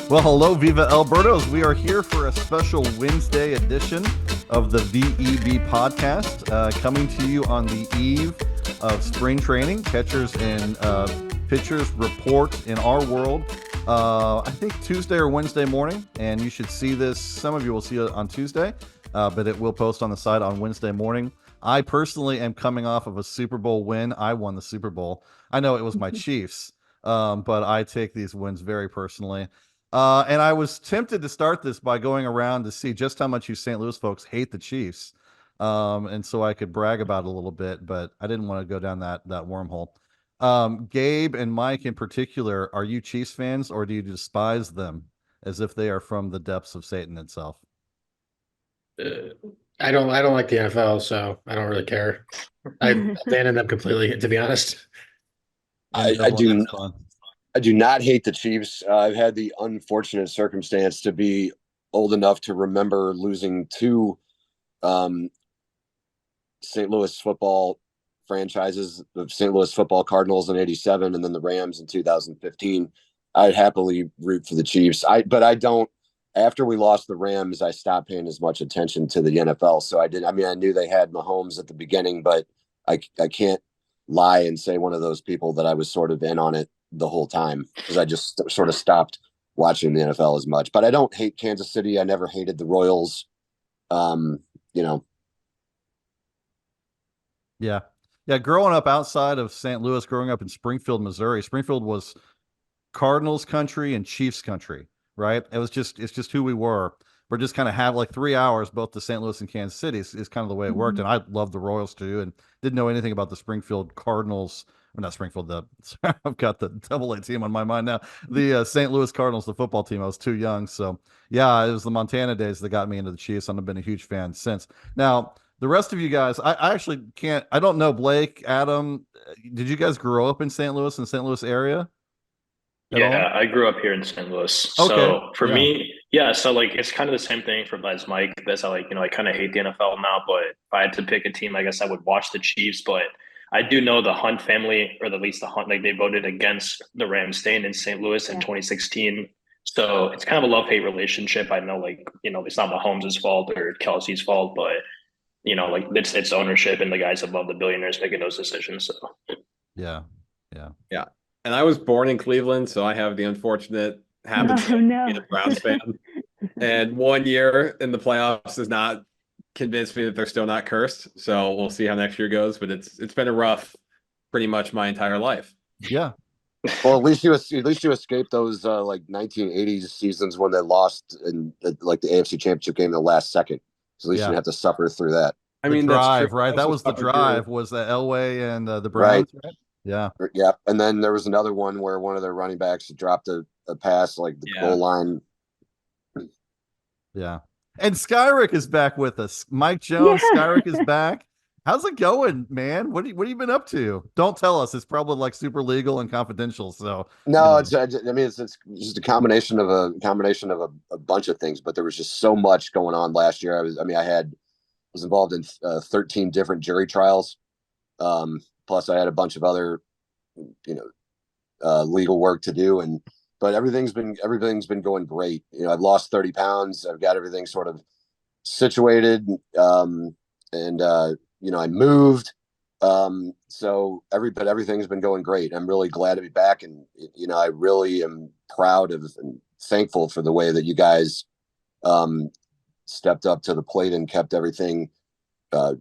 Well, hello, Viva El Birdos. We are here for a special Wednesday edition of the VEB podcast, coming to you on the eve of spring training. Catchers and pitchers report in our world, I think Tuesday or Wednesday morning, and you should see this. Some of you will see it on Tuesday, but it will post on the site on Wednesday morning. I personally am coming off of a Super Bowl win. I won the Super Bowl. I know it was my Chiefs, but I take these wins very personally. And I was tempted to start this by going around to see just how much you St. Louis folks hate the Chiefs. And so I could brag about it a little bit, but I didn't want to go down that wormhole. Gabe and Mike in particular, are you Chiefs fans or do you despise them as if they are from the depths of Satan itself? I don't like the NFL, so I don't really care. I abandoned them completely, to be honest. I do not hate the Chiefs. I've had the unfortunate circumstance to be old enough to remember losing two St. Louis football franchises, the St. Louis football Cardinals in '87 and then the Rams in 2015. I'd happily root for the Chiefs. But I don't. After we lost the Rams, I stopped paying as much attention to the NFL. So I didn't. I mean, I knew they had Mahomes at the beginning, but I can't lie and say one of those people that I was sort of in on it the whole time because I just sort of stopped watching the NFL as much. But I don't hate Kansas City. I never hated the Royals. Yeah. Growing up outside of St. Louis, growing up in Springfield, Missouri, Springfield was Cardinals country and Chiefs country, right? It's just who we were. We're just kind of have like 3 hours, both to St. Louis and Kansas City is kind of the way it worked. And I love the Royals too, and didn't know anything about the Springfield Cardinals. Or not Springfield. I've got the Double-A team on my mind now. The St. Louis Cardinals, the football team. I was too young, so yeah, it was the Montana days that got me into the Chiefs, and I've been a huge fan since. Now, the rest of you guys, I actually can't. I don't know. Blake, Adam, did you guys grow up in St. Louis, in the St. Louis area? Yeah, I grew up here in St. Louis. Okay. So for me, so like it's kind of the same thing for Les Mike. That's how I kind of hate the NFL now, but if I had to pick a team, I guess I would watch the Chiefs. But I do know the Hunt family, or at least the Hunt, like they voted against the Rams staying in St. Louis in 2016. So it's kind of a love-hate relationship. I know, it's not Mahomes' fault or Kelsey's fault, but it's ownership and the guys above the billionaires making those decisions. So yeah. And I was born in Cleveland, so I have the unfortunate habit of being a Browns fan. And 1 year in the playoffs does not convince me that they're still not cursed. So we'll see how next year goes. But it's been a rough, pretty much my entire life. Yeah. Well, at least you escaped those 1980s seasons when they lost in the AFC Championship game in the last second. So at least you didn't have to suffer through that. I mean, drive, right? That was the drive. Was the Elway and the Browns, right? Yeah. And then there was another one where one of their running backs dropped a pass like the goal line. Yeah. And Skyric is back with us. Mike Jones, Skyric is back. How's it going, man? What have you been up to? Don't tell us. It's probably like super legal and confidential. So no, it's just a combination of a bunch of things, but there was just so much going on last year. I was involved in 13 different jury trials. Plus I had a bunch of other, legal work to do. But everything's been going great. I've lost 30 pounds. I've got everything sort of situated. I moved. So everything's been going great. I'm really glad to be back. And, I really am proud of and thankful for the way that you guys, stepped up to the plate and kept everything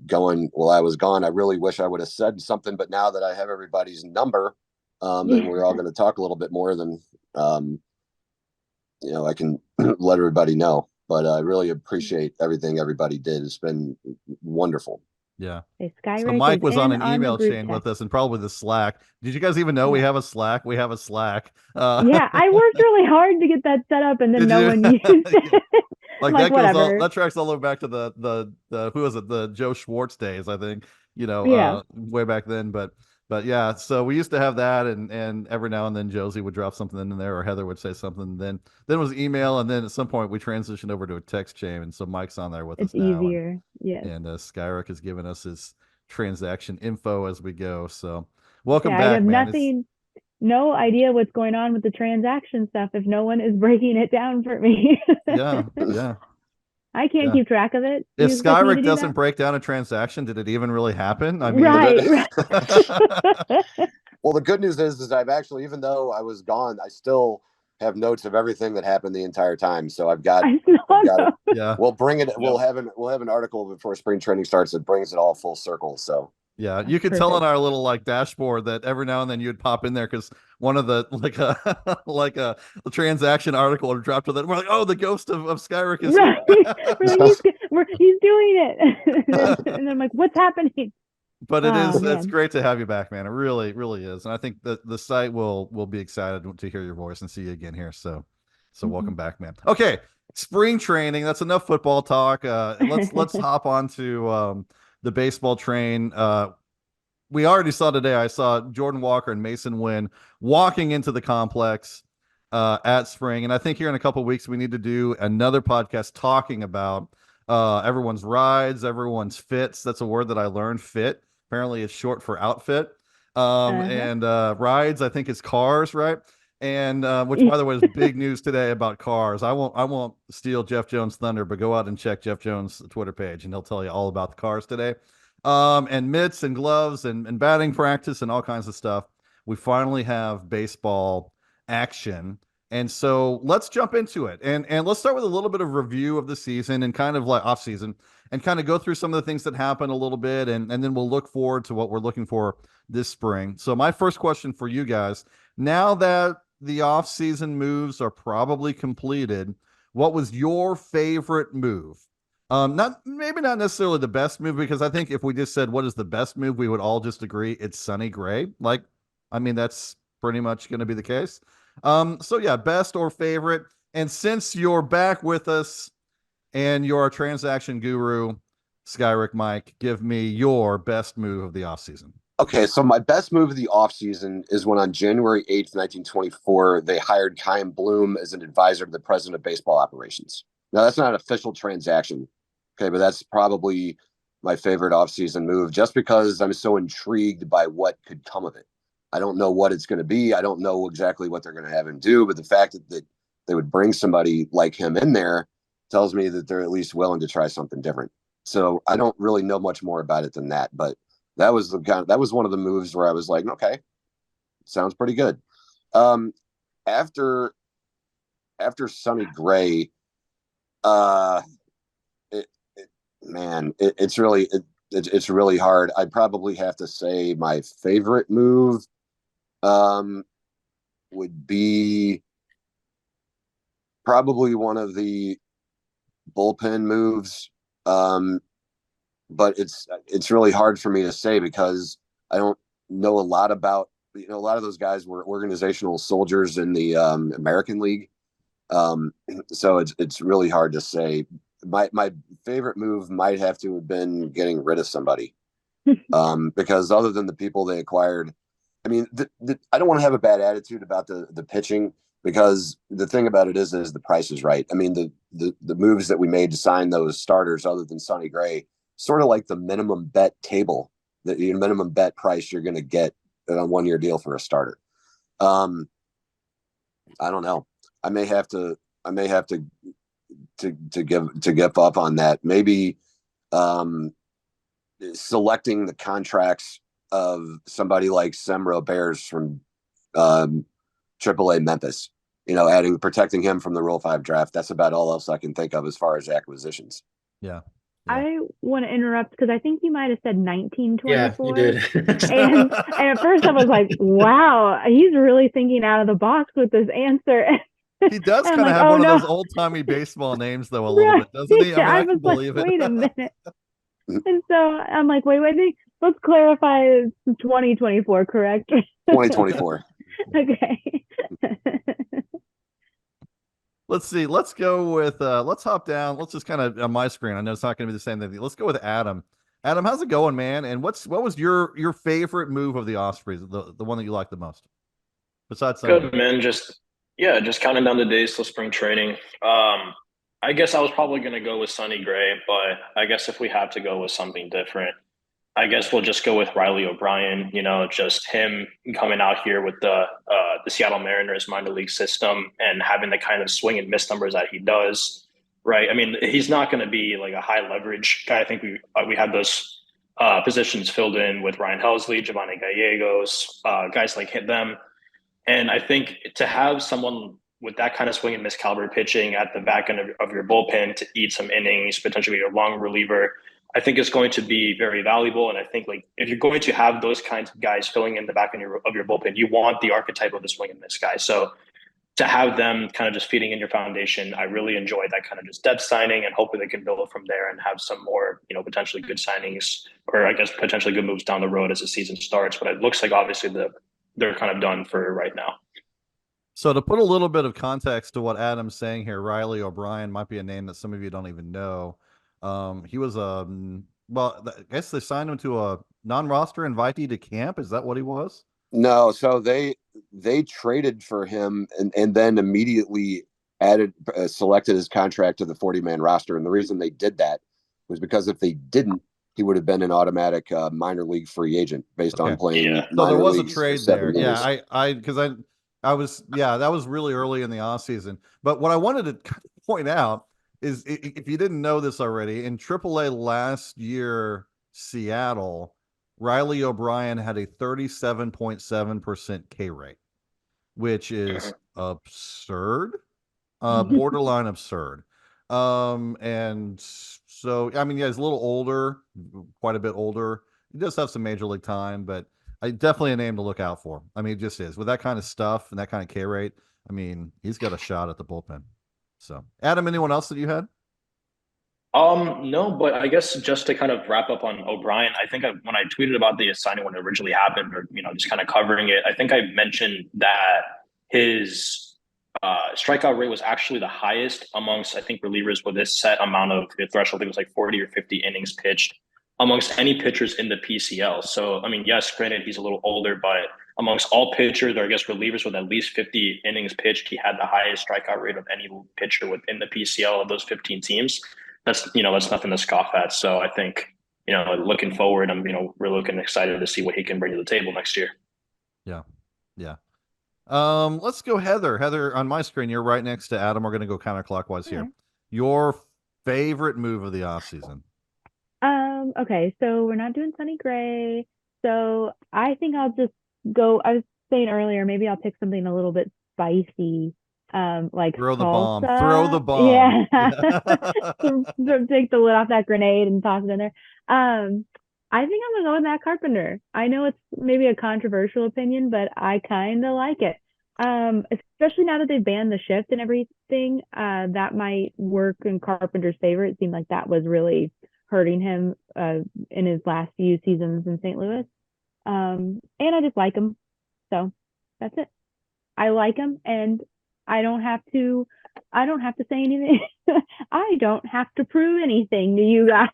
going while I was gone. I really wish I would have said something, but now that I have everybody's number, and we're all going to talk a little bit more than, I can let everybody know, but I really appreciate everything everybody did. It's been wonderful. Yeah. So Mike was on an email chain with us and probably the Slack. Did you guys even know we have a Slack? We have a Slack. Yeah, I worked really hard to get that set up, and then no one used it. Like that tracks all the way back to the who was it, the Joe Schwartz days, I think, way back then. But yeah, so we used to have that, and every now and then Josie would drop something in there, or Heather would say something. Then it was email, and then at some point we transitioned over to a text chain, and so Mike's on there with us now. It's easier, And Skyric has given us his transaction info as we go. So welcome back, man. no idea what's going on with the transaction stuff if no one is breaking it down for me. Yeah. I can't keep track of it. If You expect me to Skyric do doesn't that? break down a transaction, did it even really happen? I mean, Right. Well, the good news is I've actually, even though I was gone, I still have notes of everything that happened the entire time. So I've got it. Yeah. We'll bring it. We'll have an article before spring training starts that brings it all full circle. So yeah, you could tell on our little like dashboard that every now and then you'd pop in there because one of the like a transaction article would drop to that. We're like, oh, the ghost of Skyric is right. He's doing it, and I'm like, what's happening? But it's great to have you back, man. It really, really is. And I think that the site will be excited to hear your voice and see you again here. So welcome back, man. Okay. Spring training. That's enough football talk. Let's hop onto the baseball train. We already saw today, I saw Jordan Walker and Mason Wynn walking into the complex at spring. And I think here in a couple of weeks, we need to do another podcast talking about everyone's rides, everyone's fits. That's a word that I learned, fit. Apparently it's short for outfit. And rides, I think it's cars, right? And which, by the way, is big news today about cars. I won't steal Jeff Jones' thunder, but go out and check Jeff Jones' Twitter page, and he'll tell you all about the cars today. And mitts and gloves and batting practice and all kinds of stuff. We finally have baseball action. And so let's jump into it. And let's start with a little bit of review of the season and kind of like off season and kind of go through some of the things that happened a little bit. And then we'll look forward to what we're looking for this spring. So my first question for you guys, now that the off season moves are probably completed, what was your favorite move? Maybe not necessarily the best move, because I think if we just said what is the best move, we would all just agree it's Sonny Gray. Like, I mean, that's pretty much going to be the case. So yeah, best or favorite. And since you're back with us and you're a transaction guru, Skyric, Mike, give me your best move of the offseason. Okay, so my best move of the offseason is when on January 8th, 1924, they hired Chaim Bloom as an advisor to the president of baseball operations. Now, that's not an official transaction, okay, but that's probably my favorite offseason move just because I'm so intrigued by what could come of it. I don't know what it's going to be. I don't know exactly what they're going to have him do, but the fact that they would bring somebody like him in there tells me that they're at least willing to try something different. So I don't really know much more about it than that, but that was one of the moves where I was like, okay, sounds pretty good. After Sonny Gray, it's really hard. I'd probably have to say my favorite move would be probably one of the bullpen moves. But it's really hard for me to say because I don't know a lot about, a lot of those guys were organizational soldiers in the American League. So it's really hard to say. My favorite move might have to have been getting rid of somebody. Because other than the people they acquired, I mean, I don't want to have a bad attitude about the pitching, because the thing about it is the price is right. I mean, the moves that we made to sign those starters, other than Sonny Gray, sort of like the minimum bet table, that your minimum bet price you're going to get on a 1-year deal for a starter. I don't know. I may have to give up on that. Maybe selecting the contracts of somebody like Sem Roberts from AAA Memphis, protecting him from the Rule 5 draft. That's about all else I can think of as far as acquisitions. Yeah. I want to interrupt because I think you might have said 1924. Yeah, you did. and at first I was like, wow, he's really thinking out of the box with this answer. He does kind of have one of those old-timey baseball names, though, a little bit, doesn't he? I mean, I can believe it. Wait a minute. And so I'm like, wait, let's clarify, it's 2024, correct? 2024. Okay. Let's see. Let's go with, let's hop down. Let's just kind of, on my screen, I know it's not going to be the same thing. Let's go with Adam. Adam, how's it going, man? And what was your favorite move of the Ospreys, the one that you like the most? Besides good, man. Just counting down the days till spring training. I guess I was probably going to go with Sonny Gray, but I guess if we have to go with something different, I guess we'll just go with Riley O'Brien. Just him coming out here with the Seattle Mariners minor league system and having the kind of swing and miss numbers that he does. Right. I mean, he's not going to be like a high leverage guy. I think we have those positions filled in with Ryan Helsley, Giovanni Gallegos, guys like them. And I think to have someone with that kind of swing and miss caliber pitching at the back end of your bullpen to eat some innings, potentially a long reliever, I think is going to be very valuable. And I think like if you're going to have those kinds of guys filling in the back end of your bullpen, you want the archetype of the swing and miss guy. So to have them kind of just feeding in your foundation, I really enjoy that kind of just depth signing, and hopefully they can build from there and have some more, potentially good signings, or I guess potentially good moves down the road as the season starts. But it looks like obviously they're kind of done for right now. So to put a little bit of context to what Adam's saying here, Riley O'Brien might be a name that some of you don't even know. He was I guess they signed him to a non-roster invitee to camp. Is that what he was? No, so they traded for him and then immediately selected his contract to the 40-man roster. And the reason they did that was because if they didn't, he would have been an automatic minor league free agent based on playing. Yeah. So there was a leagues trade for 7 there. years. Yeah, that was really early in the offseason. But what I wanted to point out is, if you didn't know this already, in AAA last year, Seattle, Riley O'Brien had a 37.7% K rate, which is absurd, borderline absurd. And so, I mean, yeah, he's a little older, quite a bit older. He does have some major league time, but definitely a name to look out for. I mean, it just is with that kind of stuff and that kind of K rate. I mean, he's got a shot at the bullpen. So, Adam, anyone else that you had? No, but I guess just to kind of wrap up on O'Brien, I think when I tweeted about the signing when it originally happened, or just kind of covering it, I think I mentioned that his strikeout rate was actually the highest amongst, I think, relievers with this set amount of threshold. I think it was like 40 or 50 innings pitched amongst any pitchers in the PCL. So, I mean, yes, granted, he's a little older, but amongst all pitchers, or I guess relievers with at least 50 innings pitched, he had the highest strikeout rate of any pitcher within the PCL of those 15 teams. That's nothing to scoff at. So I think, looking forward, I'm, we're looking excited to see what he can bring to the table next year. Yeah. Yeah. Let's go Heather. Heather, on my screen, you're right next to Adam. We're going to go counterclockwise here. Your favorite move of the offseason? Okay, so we're not doing Sonny Gray. So I think I'll just go. I was saying earlier, maybe I'll pick something a little bit spicy. Like throw the salsa. bomb. Throw the bomb. Yeah. Take the lid off that grenade and toss it in there. I think I'm gonna go with Matt Carpenter. I know it's maybe a controversial opinion, but I kind of like it. Especially now that they've banned the shift and everything, that might work in Carpenter's favor. It seemed like that was really hurting him in his last few seasons in St. Louis. And I just like him. So that's it. I like him, and I don't have to say anything. I don't have to prove anything to you guys.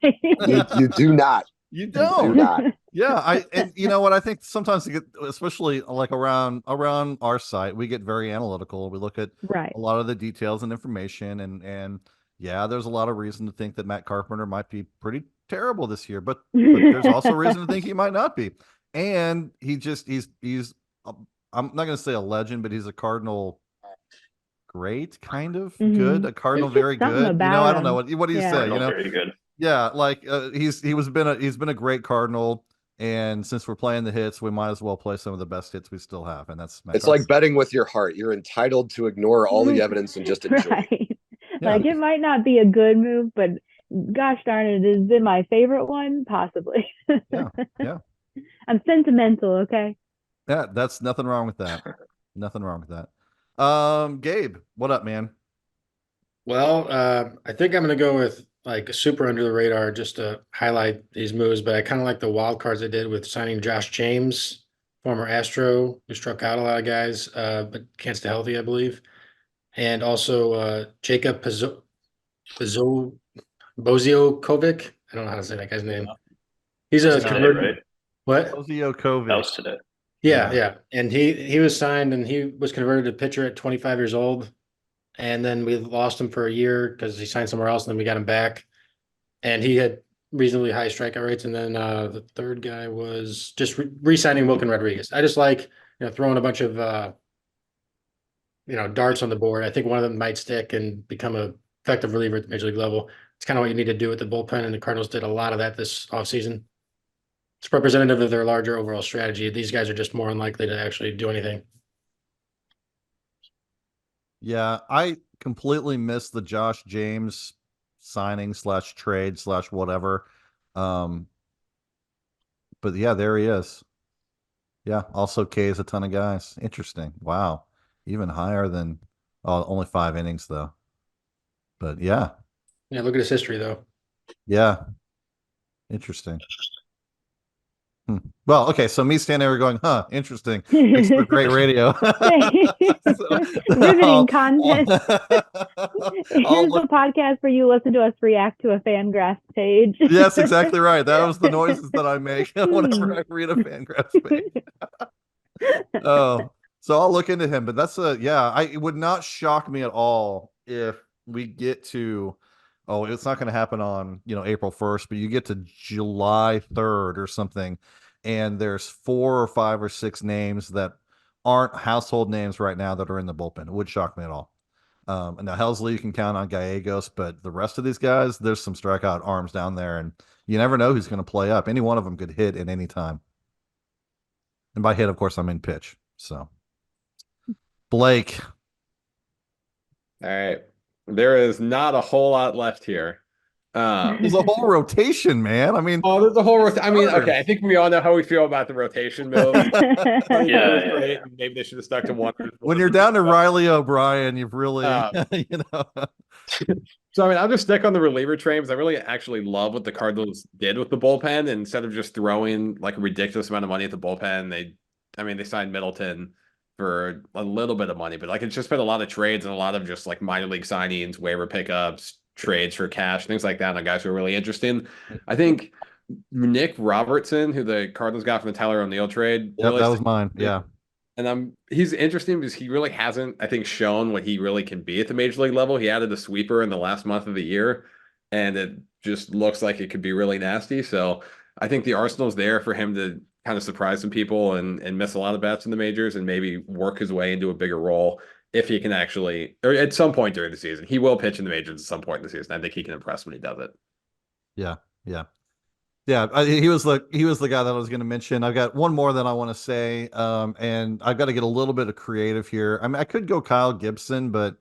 You do not. You don't. You do not. Yeah, and you know what? I think sometimes you get, especially like around our site, we get very analytical. We look at a lot of the details and information, and yeah, there's a lot of reason to think that Matt Carpenter might be pretty terrible this year, but there's also reason to think he might not be. And he's I'm not going to say a legend, but he's a Cardinal great, kind of good, a Cardinal very good. I don't know what do you say? Very good. Yeah, like he's been a great Cardinal, and since we're playing the hits, we might as well play some of the best hits we still have, and that's it's like betting with your heart. You're entitled to ignore all the evidence and just enjoy. Right. Yeah. Like it might not be a good move, but gosh darn it, it has been my favorite one, possibly. Yeah. I'm sentimental, okay? Yeah, that's nothing wrong with that. Nothing wrong with that. Gabe, what up, man? Well, I think I'm going to go with like a super under the radar just to highlight these moves, but I kind of like the wild cards they did with signing Josh James, former Astro, who struck out a lot of guys, but can't stay healthy, I believe. And also Jacob Boziokovic. I don't know how to say that guy's name. He's a converted. Right? What? Boziokovic. That was today. Yeah. And he was signed and he was converted to pitcher at 25 years old. And then we lost him for a year because he signed somewhere else, and then we got him back. And he had reasonably high strikeout rates. And then the third guy was just re-signing Wilkin Rodriguez. I just like throwing a bunch of darts on the board. I think one of them might stick and become a effective reliever at the major league level. It's kind of what you need to do with the bullpen, and the Cardinals did a lot of that this offseason. It's representative of their larger overall strategy. These guys are just more unlikely to actually do anything. Yeah, I completely missed the Josh James signing / trade / whatever. But yeah, there he is. Yeah, also K's a ton of guys. Interesting. Wow. Even higher than only 5 innings though. But yeah. Yeah, look at his history though. Yeah. Interesting. Well, okay, so me standing there going, huh, interesting. Thanks for great radio. Riveting content. Here's the podcast where you listen to us react to a Fangraphs page. Yes, exactly right. That was the noises that I make whenever I read a Fangraphs page. Oh, so I'll look into him, but it would not shock me at all if we get to, it's not going to happen on, April 1st, but you get to July 3rd or something, and there's 4 or 5 or 6 names that aren't household names right now that are in the bullpen. It would shock me at all. And now Helsley, you can count on Gallegos, but the rest of these guys, there's some strikeout arms down there, and you never know who's going to play up. Any one of them could hit at any time. And by hit, of course, I mean pitch. So, Blake. All right. There is not a whole lot left here. There's a whole rotation, man. I mean, there's a whole rotation. I mean, okay, I think we all know how we feel about the rotation move. Yeah. Great. Maybe they should have stuck to one. When you're down to Riley O'Brien, you've really, So, I mean, I'll just stick on the reliever train because I really actually love what the Cardinals did with the bullpen. And instead of just throwing like a ridiculous amount of money at the bullpen, they signed Middleton for a little bit of money, but like it's just been a lot of trades and a lot of just like minor league signings, waiver pickups, trades for cash, things like that on guys who are really interesting. I think Nick Robertson, who the Cardinals got from the Tyler O'Neill trade. Yep, that was mine. Yeah. And he's interesting because he really hasn't, I think, shown what he really can be at the major league level. He added a sweeper in the last month of the year, and it just looks like it could be really nasty. So I think the arsenal's there for him to kind of surprise some people and miss a lot of bats in the majors and maybe work his way into a bigger role if he can actually, or at some point during the season. He will pitch in the majors at some point in the season. I think he can impress when he does it. Yeah. He was the guy that I was going to mention. I've got one more that I want to say, and I've got to get a little bit of creative here. I mean, I could go Kyle Gibson, but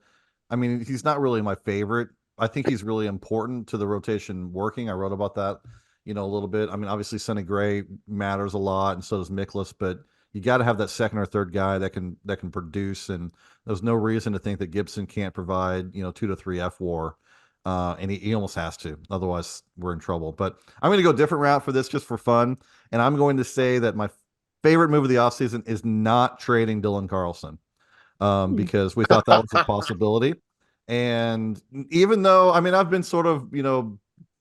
I mean, he's not really my favorite. I think he's really important to the rotation working. I wrote about that, a little bit. I mean, obviously Sonny Gray matters a lot, and so does Mikolas, but you got to have that second or third guy that can produce, and there's no reason to think that Gibson can't provide 2 to 3 FWAR. And he almost has to, otherwise we're in trouble. But I'm going to go a different route for this just for fun, and I'm going to say that my favorite move of the offseason is not trading Dylan Carlson, because we thought that was a possibility. And even though, I mean, I've been sort of,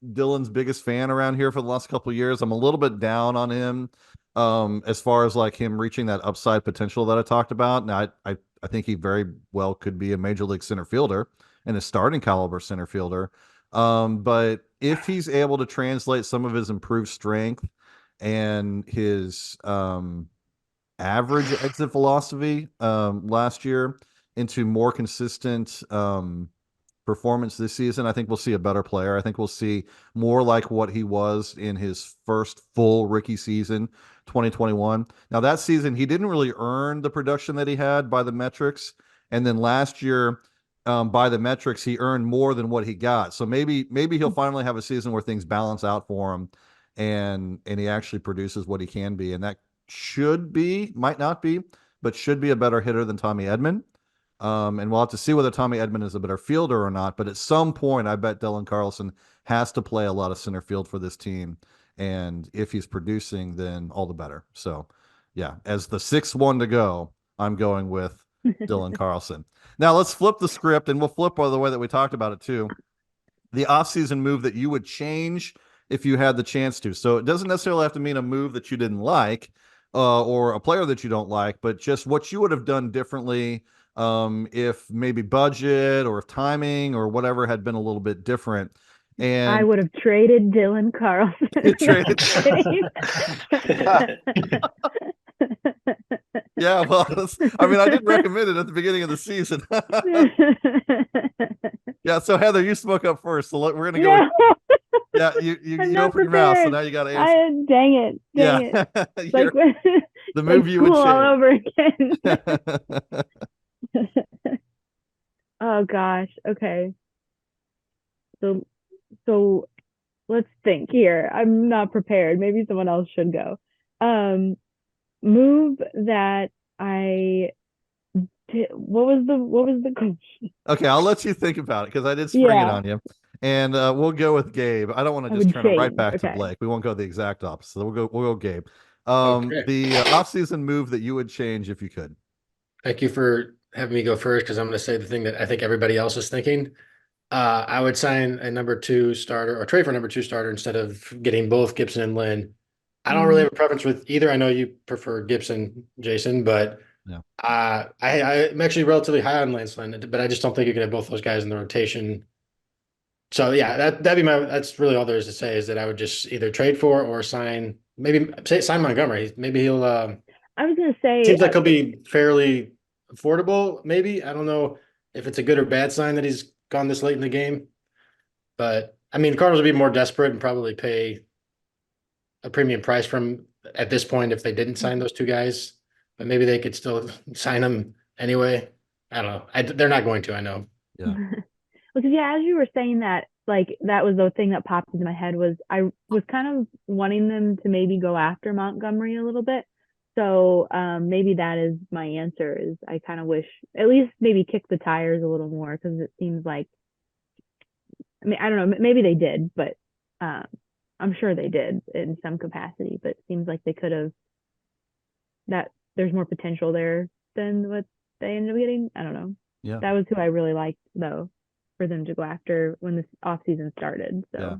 Dylan's biggest fan around here for the last couple of years, I'm a little bit down on him as far as like him reaching that upside potential that I talked about. Now, I think he very well could be a major league center fielder and a starting caliber center fielder. But if he's able to translate some of his improved strength and his average exit velocity last year into more consistent performance this season, I think we'll see a better player. I think we'll see more like what he was in his first full rookie season, 2021. Now, that season, he didn't really earn the production that he had by the metrics. And then last year, by the metrics, he earned more than what he got. So maybe he'll finally have a season where things balance out for him and he actually produces what he can be. And that might not be, but should be a better hitter than Tommy Edman. And we'll have to see whether Tommy Edman is a better fielder or not. But at some point, I bet Dylan Carlson has to play a lot of center field for this team. And if he's producing, then all the better. So, yeah, as the 6th one to go, I'm going with Dylan Carlson. Now, let's flip the script, and we'll flip by the way that we talked about it, too. The offseason move that you would change if you had the chance to. So it doesn't necessarily have to mean a move that you didn't like or a player that you don't like, but just what you would have done differently if maybe budget or if timing or whatever had been a little bit different. And I would have traded Dylan Carlson. Yeah, well, I mean, I didn't recommend it at the beginning of the season. Yeah, so Heather, you spoke up first, so we're gonna go. No. Yeah, you open your mouth, so now you got to answer. Dang it! Yeah, Like the move you would school change. all over again. Oh gosh. Okay. So let's think here. I'm not prepared. Maybe someone else should go. Move that I did. What was the question? Okay, I'll let you think about it because I did spring it on you. And we'll go with Gabe. I don't want to just turn it right back to Blake. We won't go the exact opposite. So we'll go Gabe. The offseason move that you would change if you could. Thank you for having me go first, because I'm going to say the thing that I think everybody else is thinking. I would sign a number 2 starter, or trade for a number 2 starter instead of getting both Gibson and Lynn. I don't really have a preference with either. I know you prefer Gibson, Jason, but I'm actually relatively high on Lance Lynn, but I just don't think you can have both those guys in the rotation. So yeah, that's really all there is to say, is that I would just either trade for or sign Montgomery. Maybe he'll I was gonna say, seems like he'll be fairly affordable. Maybe, I don't know if it's a good or bad sign that he's gone this late in the game, but I mean, the Cardinals would be more desperate and probably pay a premium price from at this point if they didn't sign those 2 guys. But maybe they could still sign them anyway. I don't know. They're not going to. I know. Yeah. Because as you were saying that, like that was the thing that popped into my head, was I was kind of wanting them to maybe go after Montgomery a little bit. So maybe that is my answer, is I kind of wish at least maybe kick the tires a little more, because it seems like, I mean, I don't know, maybe they did, but I'm sure they did in some capacity, but it seems like they could have, that there's more potential there than what they ended up getting. I don't know. Yeah. That was who I really liked, though, for them to go after when this offseason started. So. Yeah.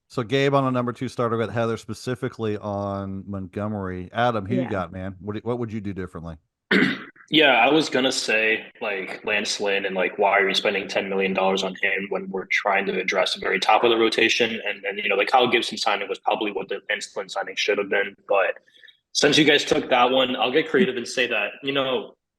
So Gabe on a number 2 starter, but Heather specifically on Montgomery. Adam, who you got, man? What would you do differently? Yeah, I was gonna say like Lance Lynn, and like, why are you spending $10 million on him when we're trying to address the very top of the rotation? And the Kyle Gibson signing was probably what the Lance Lynn signing should have been. But since you guys took that one, I'll get creative and say that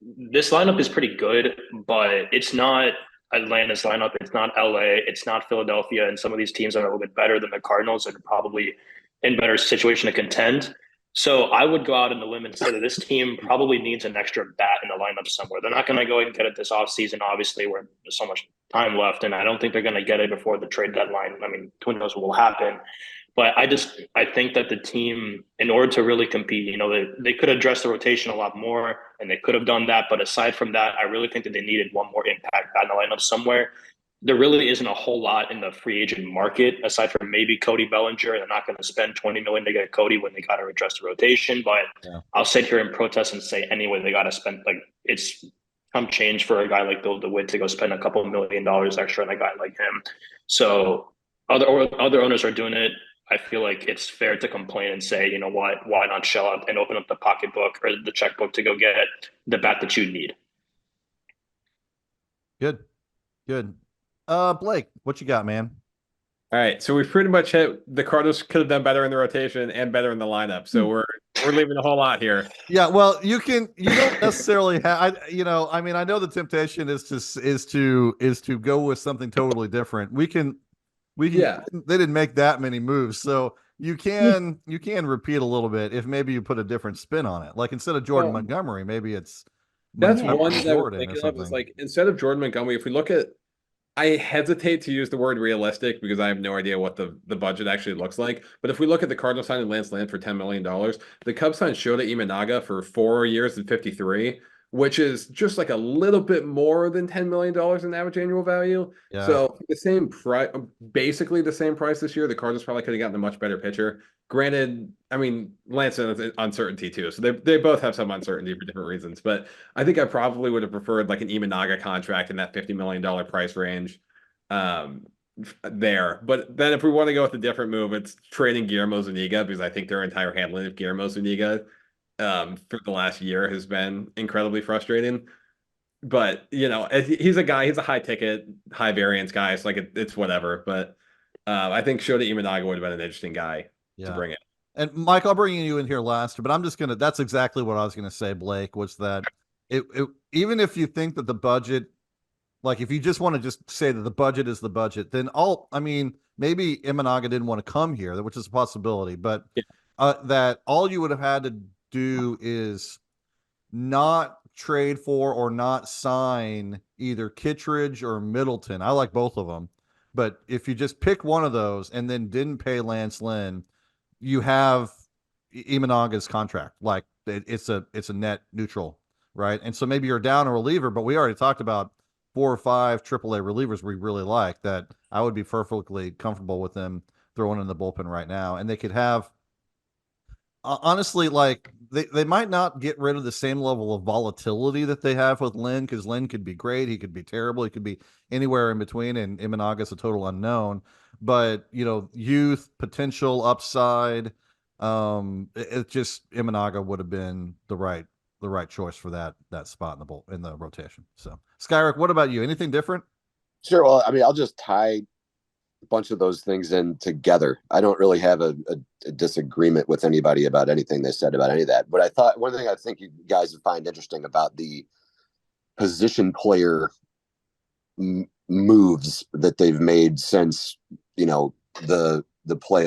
this lineup is pretty good, but it's not Atlanta's lineup. It's not LA. It's not Philadelphia. And some of these teams are a little bit better than the Cardinals and are probably in better situation to contend. So I would go out on the limb and say that this team probably needs an extra bat in the lineup somewhere. They're not going to go and get it this offseason, obviously, where there's so much time left. And I don't think they're going to get it before the trade deadline. I mean, who knows what will happen. But I think that the team, in order to really compete, they could address the rotation a lot more, and they could have done that. But aside from that, I really think that they needed one more impact bat in the lineup somewhere. There really isn't a whole lot in the free agent market aside from maybe Cody Bellinger. They're not going to spend $20 million to get Cody when they got to address the rotation. But I'll sit here and protest and say anyway, they got to spend, like, it's some change for a guy like Bill DeWitt to go spend a couple $1 million extra on a guy like him. So other owners are doing it. I feel like it's fair to complain and say, you know what, why not shell up and open up the pocketbook or the checkbook to go get the bat that you need. Good. Blake, what you got, man? All right, so we've pretty much hit the Cardinals could have done better in the rotation and better in the lineup. So we're leaving a whole lot here. Yeah, well, you don't necessarily have. I mean, I know the temptation is to go with something totally different. We can. They didn't make that many moves, so you can repeat a little bit if maybe you put a different spin on it. Like instead of Jordan Montgomery, maybe it's that's one that I was thinking of. Is like instead of Jordan Montgomery, if we look at, I hesitate to use the word realistic because I have no idea what the budget actually looks like. But if we look at the Cardinals signing Lance Lynn for $10 million, the Cubs signed Shota Imanaga for 4 years and 53, which is just like a little bit more than $10 million in average annual value. Yeah. So the same price, basically the same price this year. The Cardinals probably could have gotten a much better pitcher. Granted, I mean, Lance has uncertainty too. So they both have some uncertainty for different reasons. But I think I probably would have preferred like an Imanaga contract in that $50 million price range there. But then if we want to go with a different move, it's trading Guillermo Zuniga, because I think their entire handling of Guillermo Zuniga for the last year has been incredibly frustrating. But he's a high ticket, high variance guy. So like it's whatever. But I think Shota Imanaga would have been an interesting guy to bring in. And Mike, I'll bring you in here last, but I'm just gonna. That's exactly what I was gonna say. Blake, was that it even if you think that the budget, like if you just want to just say that the budget is the budget, then I mean, maybe Imanaga didn't want to come here, which is a possibility, but that all you would have had to do is not trade for or not sign either Kittredge or Middleton. I like both of them, but if you just pick one of those and then didn't pay Lance Lynn, you have Imanaga's contract. Like it's a net neutral, right? And so maybe you're down a reliever, but we already talked about 4 or 5 AAA relievers we really like that I would be perfectly comfortable with them throwing in the bullpen right now. And they could have, honestly, like they might not get rid of the same level of volatility that they have with Lynn, because Lynn could be great, he could be terrible, he could be anywhere in between, and Imanaga's a total unknown. But youth, potential, upside, it just Imanaga would have been the right choice for that spot in the rotation. So, Skyric, what about you? Anything different? Sure. Well, I mean, I'll just tie a bunch of those things in together. I don't really have a disagreement with anybody about anything they said about any of that. But I thought one thing I think you guys would find interesting about the position player moves that they've made since the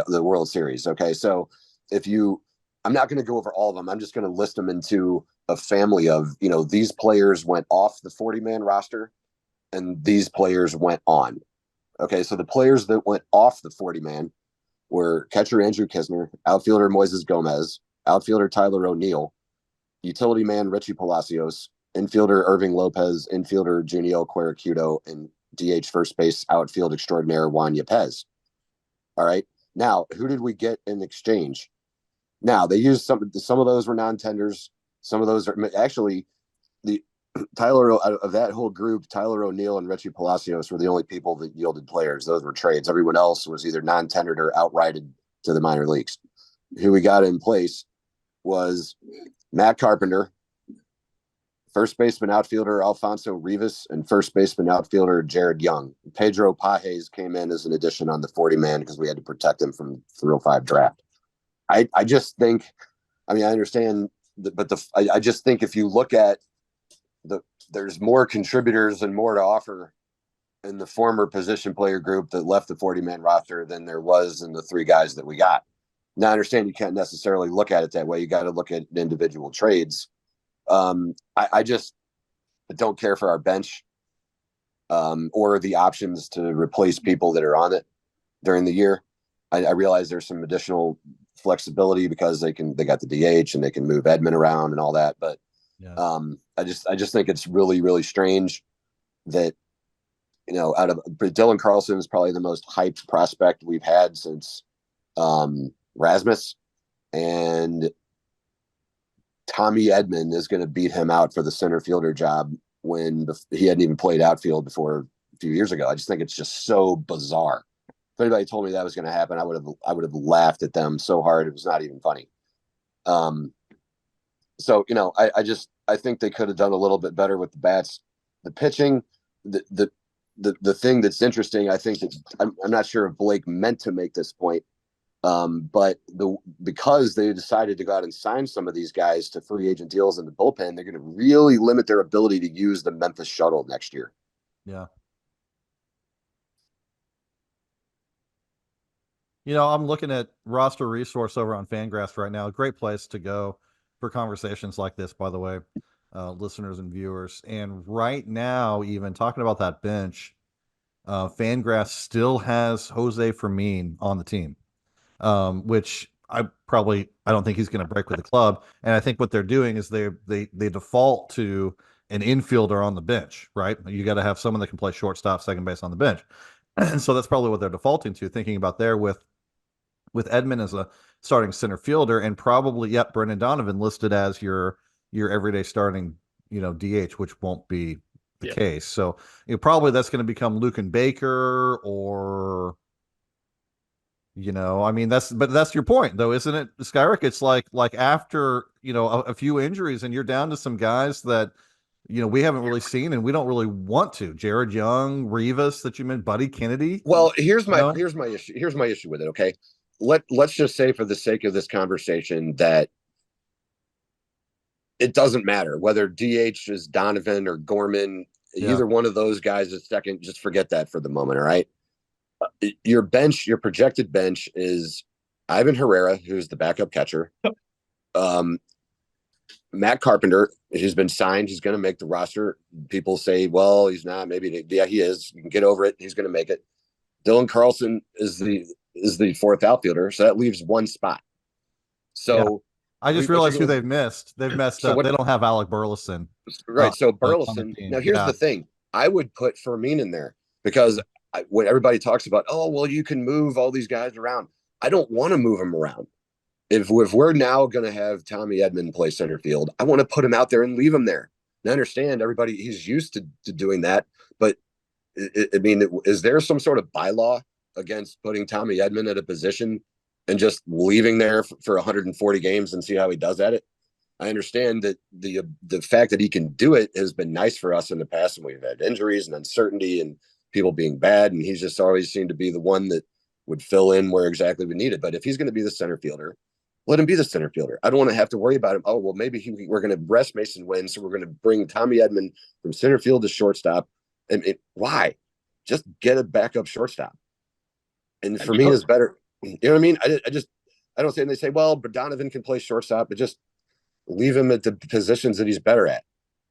World Series. Okay, so I'm not going to go over all of them. I'm just going to list them into a family of these players went off the 40-man roster, and these players went on. Okay, so the players that went off the 40-man were catcher Andrew Kisner, outfielder Moises Gomez, outfielder Tyler O'Neill, utility man Richie Palacios, infielder Irving Lopez, infielder Juniel Queracudo, and DH first base outfield extraordinaire Juan Yepez. All right, now who did we get in exchange? Now they used some of those were non-tenders. Some of those are actually the Tyler of that whole group. Tyler O'Neill and Richie Palacios were the only people that yielded players. Those were trades. Everyone else was either non-tendered or outrighted to the minor leagues. Who we got in place was Matt Carpenter, first baseman outfielder Alfonso Rivas, and first baseman outfielder Jared Young. Pedro Pages came in as an addition on the 40-man because we had to protect him from 305 draft. I just think, I mean, I understand, I just think if you look at there's more contributors and more to offer in the former position player group that left the 40-man roster than there was in the 3 guys that we got. Now, I understand you can't necessarily look at it that way. You got to look at individual trades. I just don't care for our bench or the options to replace people that are on it during the year. I realize there's some additional flexibility because they got the DH and they can move Edman around and all that. But I just think it's really, really strange that, out of Dylan Carlson is probably the most hyped prospect we've had since Rasmus, and Tommy Edman is going to beat him out for the center fielder job when he hadn't even played outfield before a few years ago. I just think it's just so bizarre. If anybody told me that was going to happen, I would have laughed at them so hard it was not even funny. So I think they could have done a little bit better with the bats, the pitching, the thing that's interesting. I think that I'm not sure if Blake meant to make this point, but because they decided to go out and sign some of these guys to free agent deals in the bullpen, they're going to really limit their ability to use the Memphis shuttle next year. Yeah. I'm looking at roster resource over on Fangraphs right now. A great place to go for conversations like this, by the way, listeners and viewers. And right now, even talking about that bench, Fangraphs still has Jose Fermin on the team, which I don't think he's going to break with the club. And I think what they're doing is they default to an infielder on the bench, right? You got to have someone that can play shortstop, second base on the bench. And so that's probably what they're defaulting to, thinking about there with Edman as a starting center fielder, and probably, Brendan Donovan listed as your everyday starting, DH, which won't be the case. So probably that's going to become Luken Baker or, that's your point though, isn't it, Skyric? It's like after, a few injuries and you're down to some guys that, we haven't really seen, and we don't really want to. Jared Young, Rivas that you mentioned, Buddy Kennedy. Well, here's my issue. Here's my issue with it. Okay, let's just say, for the sake of this conversation, that it doesn't matter whether DH is Donovan or Gorman. Either one of those guys is second. Just forget that for the moment. All right. Your bench, your projected bench is Ivan Herrera, who's the backup catcher. Matt Carpenter, who's been signed. He's going to make the roster. People say, well, he's not. Maybe, yeah, he is. You can get over it. He's going to make it. Dylan Carlson is the fourth outfielder. So that leaves one spot. So I just realized who they've missed. They've messed up. They don't have Alec Burleson. Right. So Burleson. Now, here's the thing. I would put Fermin in there because when everybody talks about, oh, well, you can move all these guys around. I don't want to move them around. If we're now going to have Tommy Edman play center field, I want to put him out there and leave him there. And I understand everybody, he's used to doing that. But, is there some sort of bylaw against putting Tommy Edman at a position and just leaving there for 140 games and see how he does at it? I understand that the fact that he can do it has been nice for us in the past, and we've had injuries and uncertainty and people being bad, and he's just always seemed to be the one that would fill in where exactly we need it. But if he's going to be the center fielder, let him be the center fielder. I don't want to have to worry about him. Oh, well, maybe we're going to rest Mason Wynn, so we're going to bring Tommy Edman from center field to shortstop. And why? Just get a backup shortstop. And for me, is better. You know what I mean? I don't say, and they say, well, but Donovan can play shortstop, but just leave him at the positions that he's better at,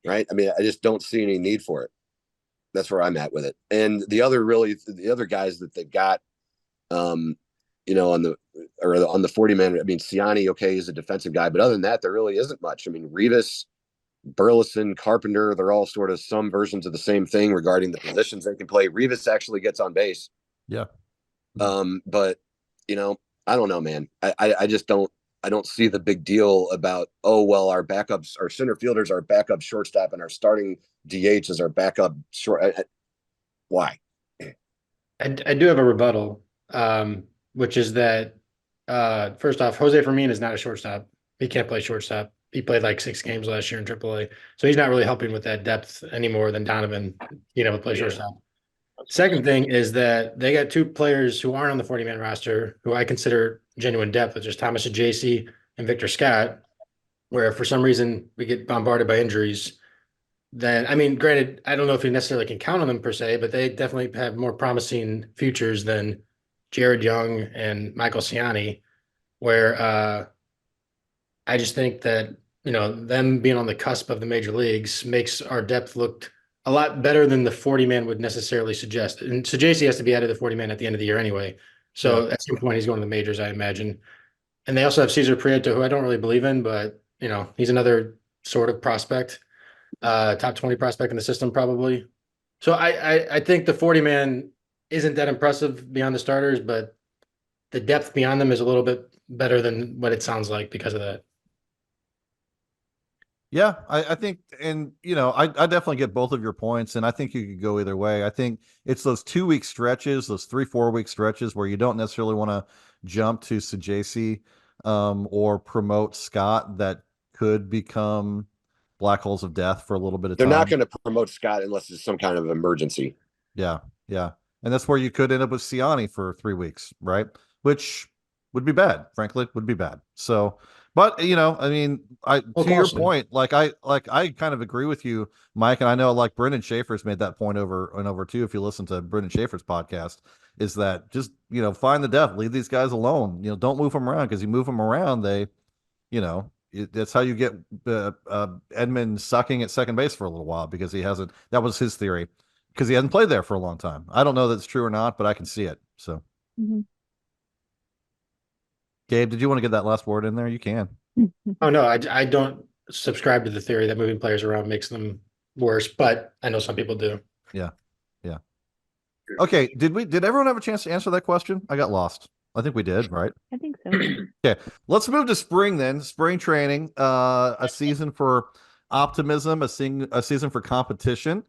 right? I mean, I just don't see any need for it. That's where I'm at with it. And the other guys that they got, on the 40-man, I mean, Ciani, okay, he's a defensive guy, but other than that, there really isn't much. I mean, Rivas, Burleson, Carpenter, they're all sort of some versions of the same thing regarding the positions they can play. Rivas actually gets on base. Yeah. But I don't know, man. I just don't see the big deal about, oh, well, our backups, our center fielders, our backup shortstop, and our starting DH is our backup short. Why? I do have a rebuttal, which is that first off, Jose Fermin is not a shortstop. He can't play shortstop. He played like 6 games last year in AAA, so he's not really helping with that depth any more than Donovan, to play shortstop. Second thing is that they got 2 players who aren't on the 40-man roster who I consider genuine depth, which is Thomas Ajayci and Victor Scott, where for some reason we get bombarded by injuries. Then, I mean, granted, I don't know if you necessarily can count on them per se, but they definitely have more promising futures than Jared Young and Michael Ciani, where I just think that, them being on the cusp of the major leagues makes our depth look a lot better than the 40-man would necessarily suggest. And so JC has to be out of the 40-man at the end of the year anyway. So at some point he's going to the majors, I imagine. And they also have Cesar Prieto, who I don't really believe in, but he's another sort of prospect, top 20 prospect in the system probably. So I think the 40-man isn't that impressive beyond the starters, but the depth beyond them is a little bit better than what it sounds like because of that. Yeah, I think, and I definitely get both of your points, and I think you could go either way. I think it's those 2-week stretches, those 3-4 week stretches where you don't necessarily want to jump to Sajasi or promote Scott that could become black holes of death for a little bit of time. They're not going to promote Scott unless it's some kind of emergency. Yeah, and that's where you could end up with Ciani for 3 weeks, right? Which would be bad, frankly, would be bad. So. But I mean, to your point, I kind of agree with you, Mike, and I know Brendan Schaefer's made that point over and over too. If you listen to Brendan Schaefer's podcast, is that just find the depth, leave these guys alone. Don't move them around, because you move them around, they, that's how you get Edman sucking at second base for a little while, because he hasn't. That was his theory, because he hasn't played there for a long time. I don't know that it's true or not, but I can see it. So. Mm-hmm. Gabe, did you want to get that last word in there? You can. Oh, no, I don't subscribe to the theory that moving players around makes them worse, but I know some people do. Yeah. Okay, did everyone have a chance to answer that question? I got lost. I think we did, right? I think so. Okay, let's move to spring then. Spring training, a season for optimism, a season for competition.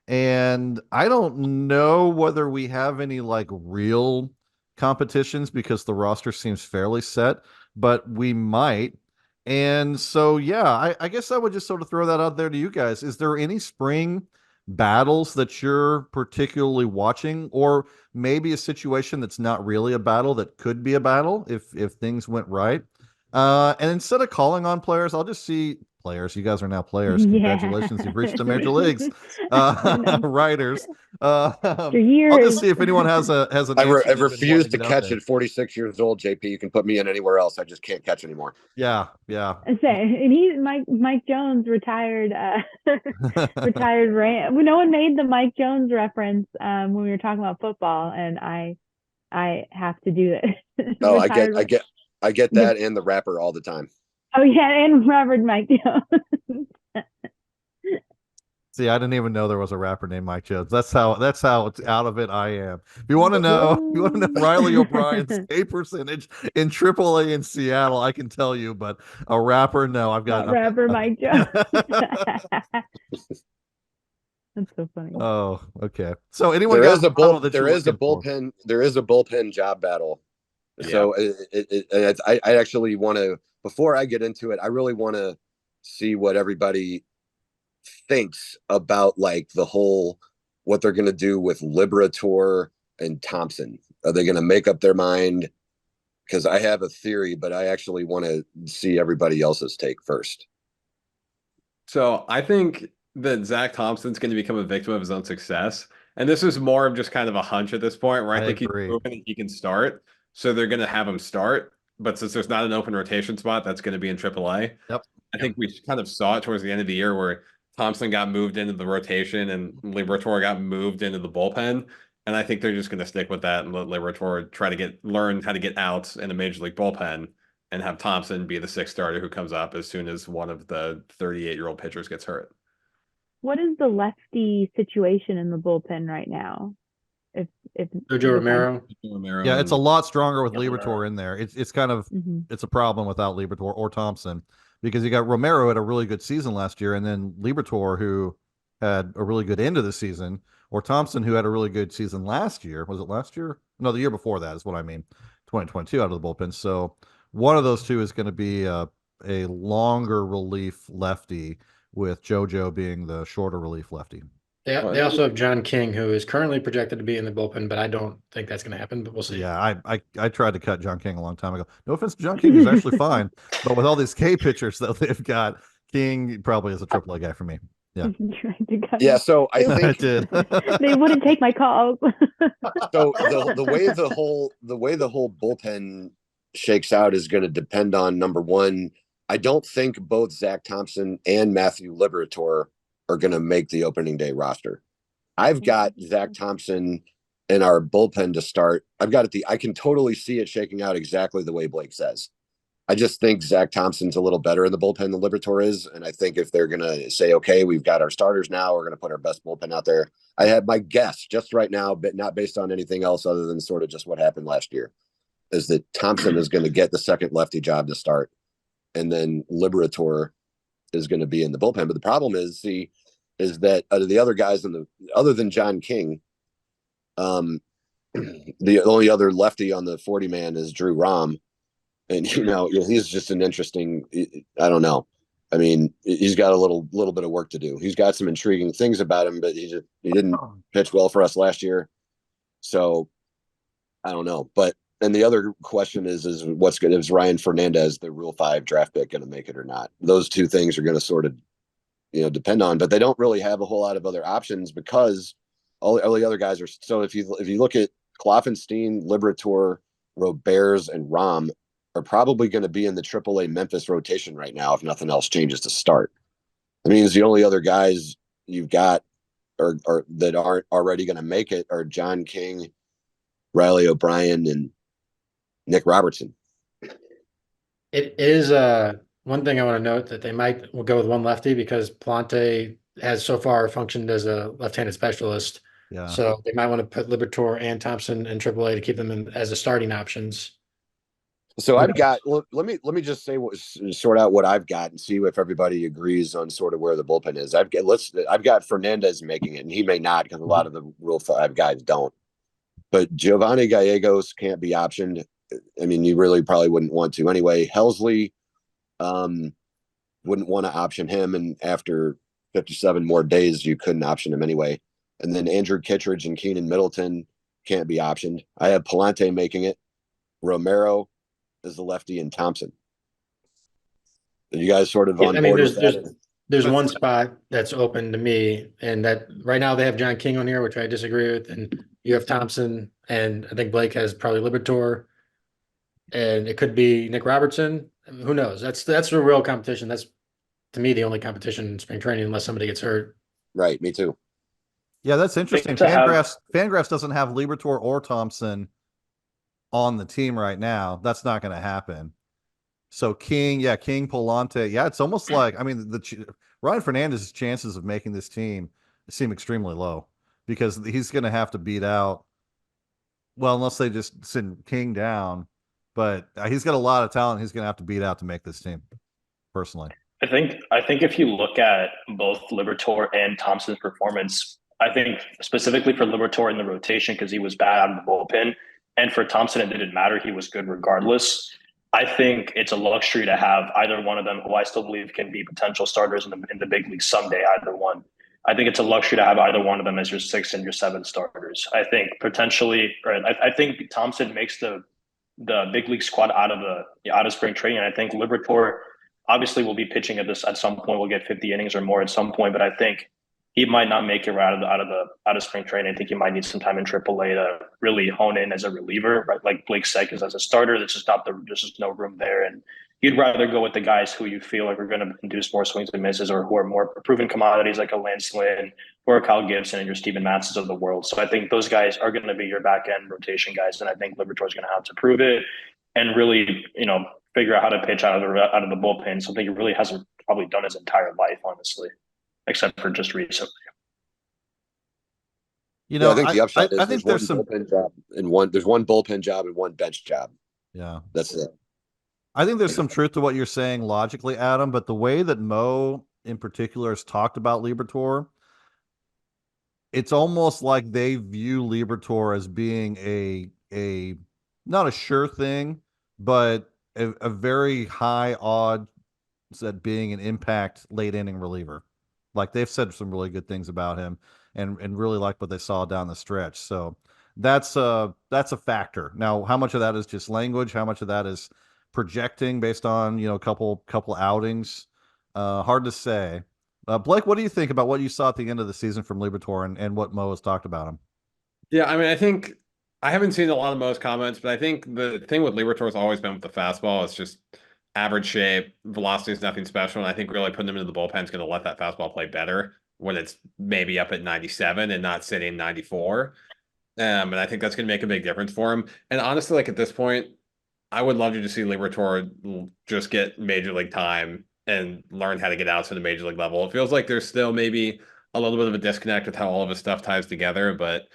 And I don't know whether we have any real competitions, because the roster seems fairly set, but we might. And so, yeah, I guess I would just sort of throw that out there to you guys. Is there any spring battles that you're particularly watching, or maybe a situation that's not really a battle that could be a battle if things went right? And instead of calling on players, I'll just see players. You guys are now players. Congratulations, you've reached the major leagues. Writers. For I'll just years. see if anyone has an I answer they've been refuse wanting to get out catch there. at 46 years old, JP. You can put me in anywhere else. I just can't catch anymore. Yeah. And Mike Jones retired. Retired. No one made the Mike Jones reference when we were talking about football, and I have to do it. Oh, I get that and the rapper all the time. Oh yeah, and Robert Mike Jones. See, I didn't even know there was a rapper named Mike Jones. That's how out of it I am. If you want to know Riley O'Brien's K percentage in AAA in Seattle, I can tell you, but a rapper, no, I've got rapper Mike Jones. That's so funny. Oh, okay. So anyone there is a bullpen job battle. Yeah. So I actually want to, before I get into it, I really want to see what everybody thinks about like the whole, what they're going to do with Liberator and Thompson. Are they going to make up their mind? Because I have a theory, but I actually want to see everybody else's take first. So I think that Zach Thompson's going to become a victim of his own success. And this is more of just kind of a hunch at this point, where I think agree. He's proven he can start. So they're going to have him start. But since there's not an open rotation spot, that's going to be in AAA. Yep. I think we kind of saw it towards the end of the year where Thompson got moved into the rotation and Liberator got moved into the bullpen. And I think they're just going to stick with that and let Liberator try to learn how to get outs in a major league bullpen and have Thompson be the sixth starter who comes up as soon as one of the 38-year-old pitchers gets hurt. What is the lefty situation in the bullpen right now? If Jojo Romero. Yeah, it's a lot stronger with Liberator in there. It's kind of it's a problem without Liberator or Thompson, because you got Romero had a really good season last year, and then Liberator, who had a really good end of the season, or Thompson, who had a really good season last year. Was it last year? No, the year before that is what I mean. 2022 out of the bullpen. So one of those two is going to be a longer relief lefty, with JoJo being the shorter relief lefty. They also have John King, who is currently projected to be in the bullpen, but I don't think that's going to happen, but we'll see. Yeah, I tried to cut John King a long time ago. No offense to John King, he's actually fine. But with all these K pitchers that they've got, King probably is a AAA guy for me. Yeah. Yeah, so I think I did. They wouldn't take my calls. So the way the whole bullpen shakes out is going to depend on, number one, I don't think both Zach Thompson and Matthew Liberator are going to make the opening day roster. I've got Zach Thompson in our bullpen to start. I can totally see it shaking out exactly the way Blake says. I just think Zach Thompson's a little better in the bullpen than Liberator is. And I think if they're going to say, okay, we've got our starters now, we're going to put our best bullpen out there. I have my guess just right now, but not based on anything else other than sort of just what happened last year, is that Thompson is going to get the second lefty job to start. And then Liberator is going to be in the bullpen. But the problem is that out of the other guys other than John King, the only other lefty on the 40 man is Drew Rom. And, he's just an interesting, I don't know. I mean, he's got a little bit of work to do. He's got some intriguing things about him, but he didn't pitch well for us last year. So I don't know. But, and the other question is what's good? Is Ryan Fernandez, the Rule 5 draft pick, going to make it or not? Those two things are going to sort of, depend on, but they don't really have a whole lot of other options because all the other guys are. So if you look at Kloffenstein, Liberator, Roberts, and Rom are probably going to be in the AAA Memphis rotation right now if nothing else changes to start. That means the only other guys you've got or that aren't already going to make it are John King, Riley O'Brien, and Nick Robertson. It is one thing I want to note that they will go with one lefty because Plante has so far functioned as a left-handed specialist. Yeah. So they might want to put Liberator and Thompson in AAA to keep them as the starting options. So I've got. Well, let me just sort out what I've got and see if everybody agrees on sort of where the bullpen is. I've got Fernandez making it, and he may not because a lot of the Rule 5 guys don't. But Giovanni Gallegos can't be optioned. I mean, you really probably wouldn't want to anyway. Helsley, wouldn't want to option him. And after 57 more days, you couldn't option him anyway. And then Andrew Kittredge and Keenan Middleton can't be optioned. I have Palante making it. Romero is the lefty, and Thompson. Are you guys sort of on board with that? There's one spot that's open to me, and that right now they have John King on here, which I disagree with, and you have Thompson, and I think Blake has probably Liberatore, and it could be Nick Robertson. Who knows? That's the real competition. That's, to me, the only competition in spring training, unless somebody gets hurt. Right, me too. Yeah, that's interesting. Fangraphs doesn't have Liberatore or Thompson on the team right now. That's not going to happen. So King, Palante, it's almost like, I mean, Ryan Fernandez's chances of making this team seem extremely low because he's going to have to beat out. Well, unless they just send King down, but he's got a lot of talent. He's going to have to beat out to make this team. Personally, I think if you look at both Liberatore and Thompson's performance, I think specifically for Liberatore in the rotation because he was bad out of the bullpen, and for Thompson it didn't matter; he was good regardless. I think it's a luxury to have either one of them, who I still believe can be potential starters in the big league someday. Either one, I think it's a luxury to have either one of them as your 6 and your 7 starters. I think potentially, or I think Thompson makes the big league squad out of spring training. And I think Liberatore obviously will be pitching at some point. We'll get 50 innings or more at some point, but I think he might not make it right out of spring training. I think he might need some time in AAA to really hone in as a reliever, right? Like Blake Sek is as a starter. There's just no room there. And you'd rather go with the guys who you feel like are going to induce more swings and misses, or who are more proven commodities like a Lance Lynn or a Kyle Gibson and your Steven Matzes of the world. So I think those guys are going to be your back end rotation guys. And I think Liberatore is going to have to prove it and really, figure out how to pitch out of the bullpen. Something he really hasn't probably done his entire life, honestly, except for just recently. I think the upside is there's one bullpen job and there's one bullpen job and one bench job. Yeah, that's it. I think there's some truth to what you're saying logically, Adam, but the way that Mo in particular has talked about Liberatore, it's almost like they view Liberatore as being a not a sure thing, but a very high odds at being an impact late inning reliever. Like they've said some really good things about him and really like what they saw down the stretch. So that's a factor. Now, how much of that is just language? How much of that is projecting based on, a couple outings? Hard to say. Blake, what do you think about what you saw at the end of the season from Liberatore and what Mo has talked about him? Yeah, I mean, I think I haven't seen a lot of Mo's comments, but I think the thing with Liberatore has always been with the fastball. It's just average shape, velocity is nothing special, and I think really putting him into the bullpen is going to let that fastball play better when it's maybe up at 97 and not sitting 94. And I think that's going to make a big difference for him. And honestly, like at this point, I would love to see Liberatore just get major league time and learn how to get out to the major league level. It feels like there's still maybe a little bit of a disconnect with how all of his stuff ties together, but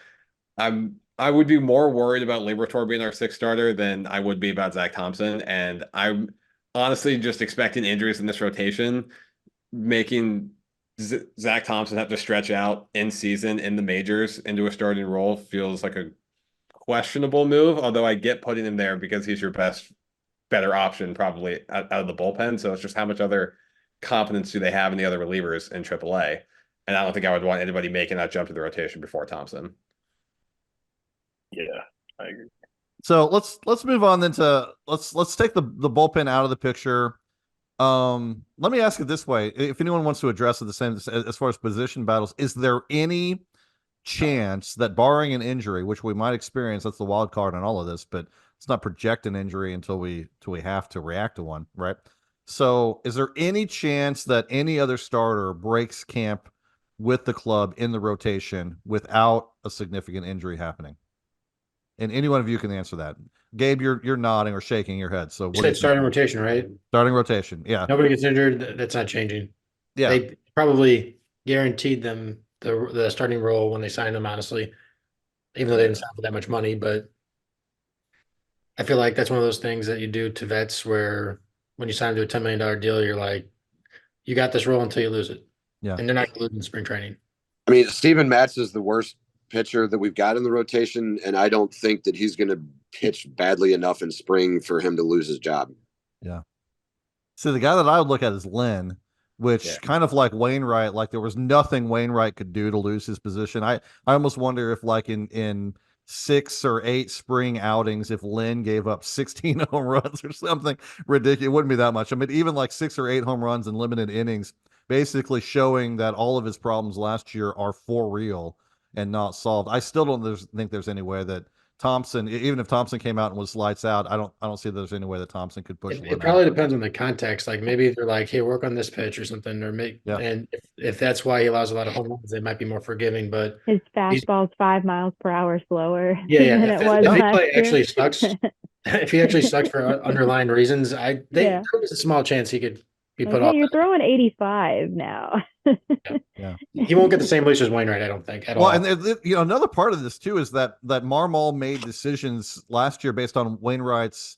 I would be more worried about Liberatore being our 6th starter than I would be about Zach Thompson. And I'm honestly just expecting injuries in this rotation, making Zach Thompson have to stretch out in season in the majors into a starting role feels like a questionable move. Although I get putting him there because he's your better option probably out of the bullpen. So it's just how much other confidence do they have in the other relievers in AAA? And I don't think I would want anybody making that jump to the rotation before Thompson. Yeah, I agree. So let's move on then to let's take the bullpen out of the picture. Let me ask it this way: if anyone wants to address it the same as far as position battles, is there any chance that barring an injury, which we might experience, that's the wild card on all of this, but it's not project an injury until we have to react to one, right? So is there any chance that any other starter breaks camp with the club in the rotation without a significant injury happening? And any one of you can answer that. Gabe, you're nodding or shaking your head. So what you said starting rotation, right? Starting rotation, yeah. Nobody gets injured. That's not changing. Yeah, they probably guaranteed them the starting role when they signed them. Honestly, even though they didn't sign for that much money, but I feel like that's one of those things that you do to vets where when you sign them to a $10 million deal, you're like, you got this role until you lose it. Yeah, and they're not losing spring training. I mean, Steven Matz is the worst pitcher that we've got in the rotation, and I don't think that he's going to pitch badly enough in spring for him to lose his job. Yeah. So the guy that I would look at is Lynn, which Yeah. kind of like Wainwright, like there was nothing Wainwright could do to lose his position. I almost wonder if like in 6 or 8 spring outings, if Lynn gave up 16 home runs or something ridiculous, it wouldn't be that much. I mean, even like 6 or 8 home runs in limited innings, basically showing that all of his problems last year are for real and not solved. I still don't think there's any way that Thompson, even if Thompson came out and was lights out, I don't see there's any way that Thompson could push It Lynn probably out. depends on the context. Like maybe they're like, hey, work on this pitch or something, or make, Yeah. and if that's why he allows a lot of home runs, they might be more forgiving. But His he's, fastball's 5 miles per hour slower yeah, than if, it was if he last year. actually sucks, if he actually sucks for underlying reasons, Yeah. there was a small chance he could be Like, put hey, off. you're throwing 85 now. Yeah. He won't get the same leash as Wainwright, I don't think, at Well, all. and another part of this too is that Marmol made decisions last year based on Wainwright's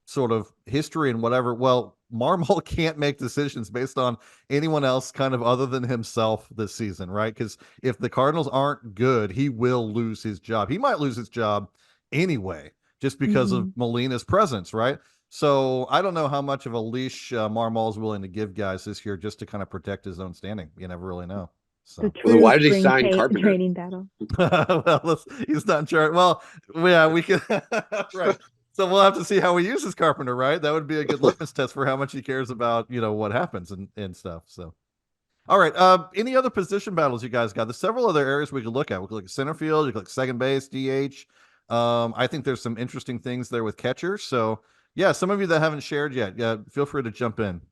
sort of history and whatever. Well, Marmol can't make decisions based on anyone else kind of other than himself this season, right? Because if the Cardinals aren't good, he will lose his job. He might lose his job anyway, just because of Molina's presence, right? So I don't know how much of a leash Marmol is willing to give guys this year just to kind of protect his own standing. You never really know. So. The Well, true why did he spring sign Carpenter? training battle. Well, he's not in charge. Well, yeah, we can. Right. So we'll have to see how he uses Carpenter, right? That would be a good litmus test for how much he cares about, what happens and stuff. So, all right. Any other position battles you guys got? There's several other areas we could look at. We could look at center field. You could look at second base, DH. I think there's some interesting things there with catchers. So, yeah, some of you that haven't shared yet, feel free to jump in.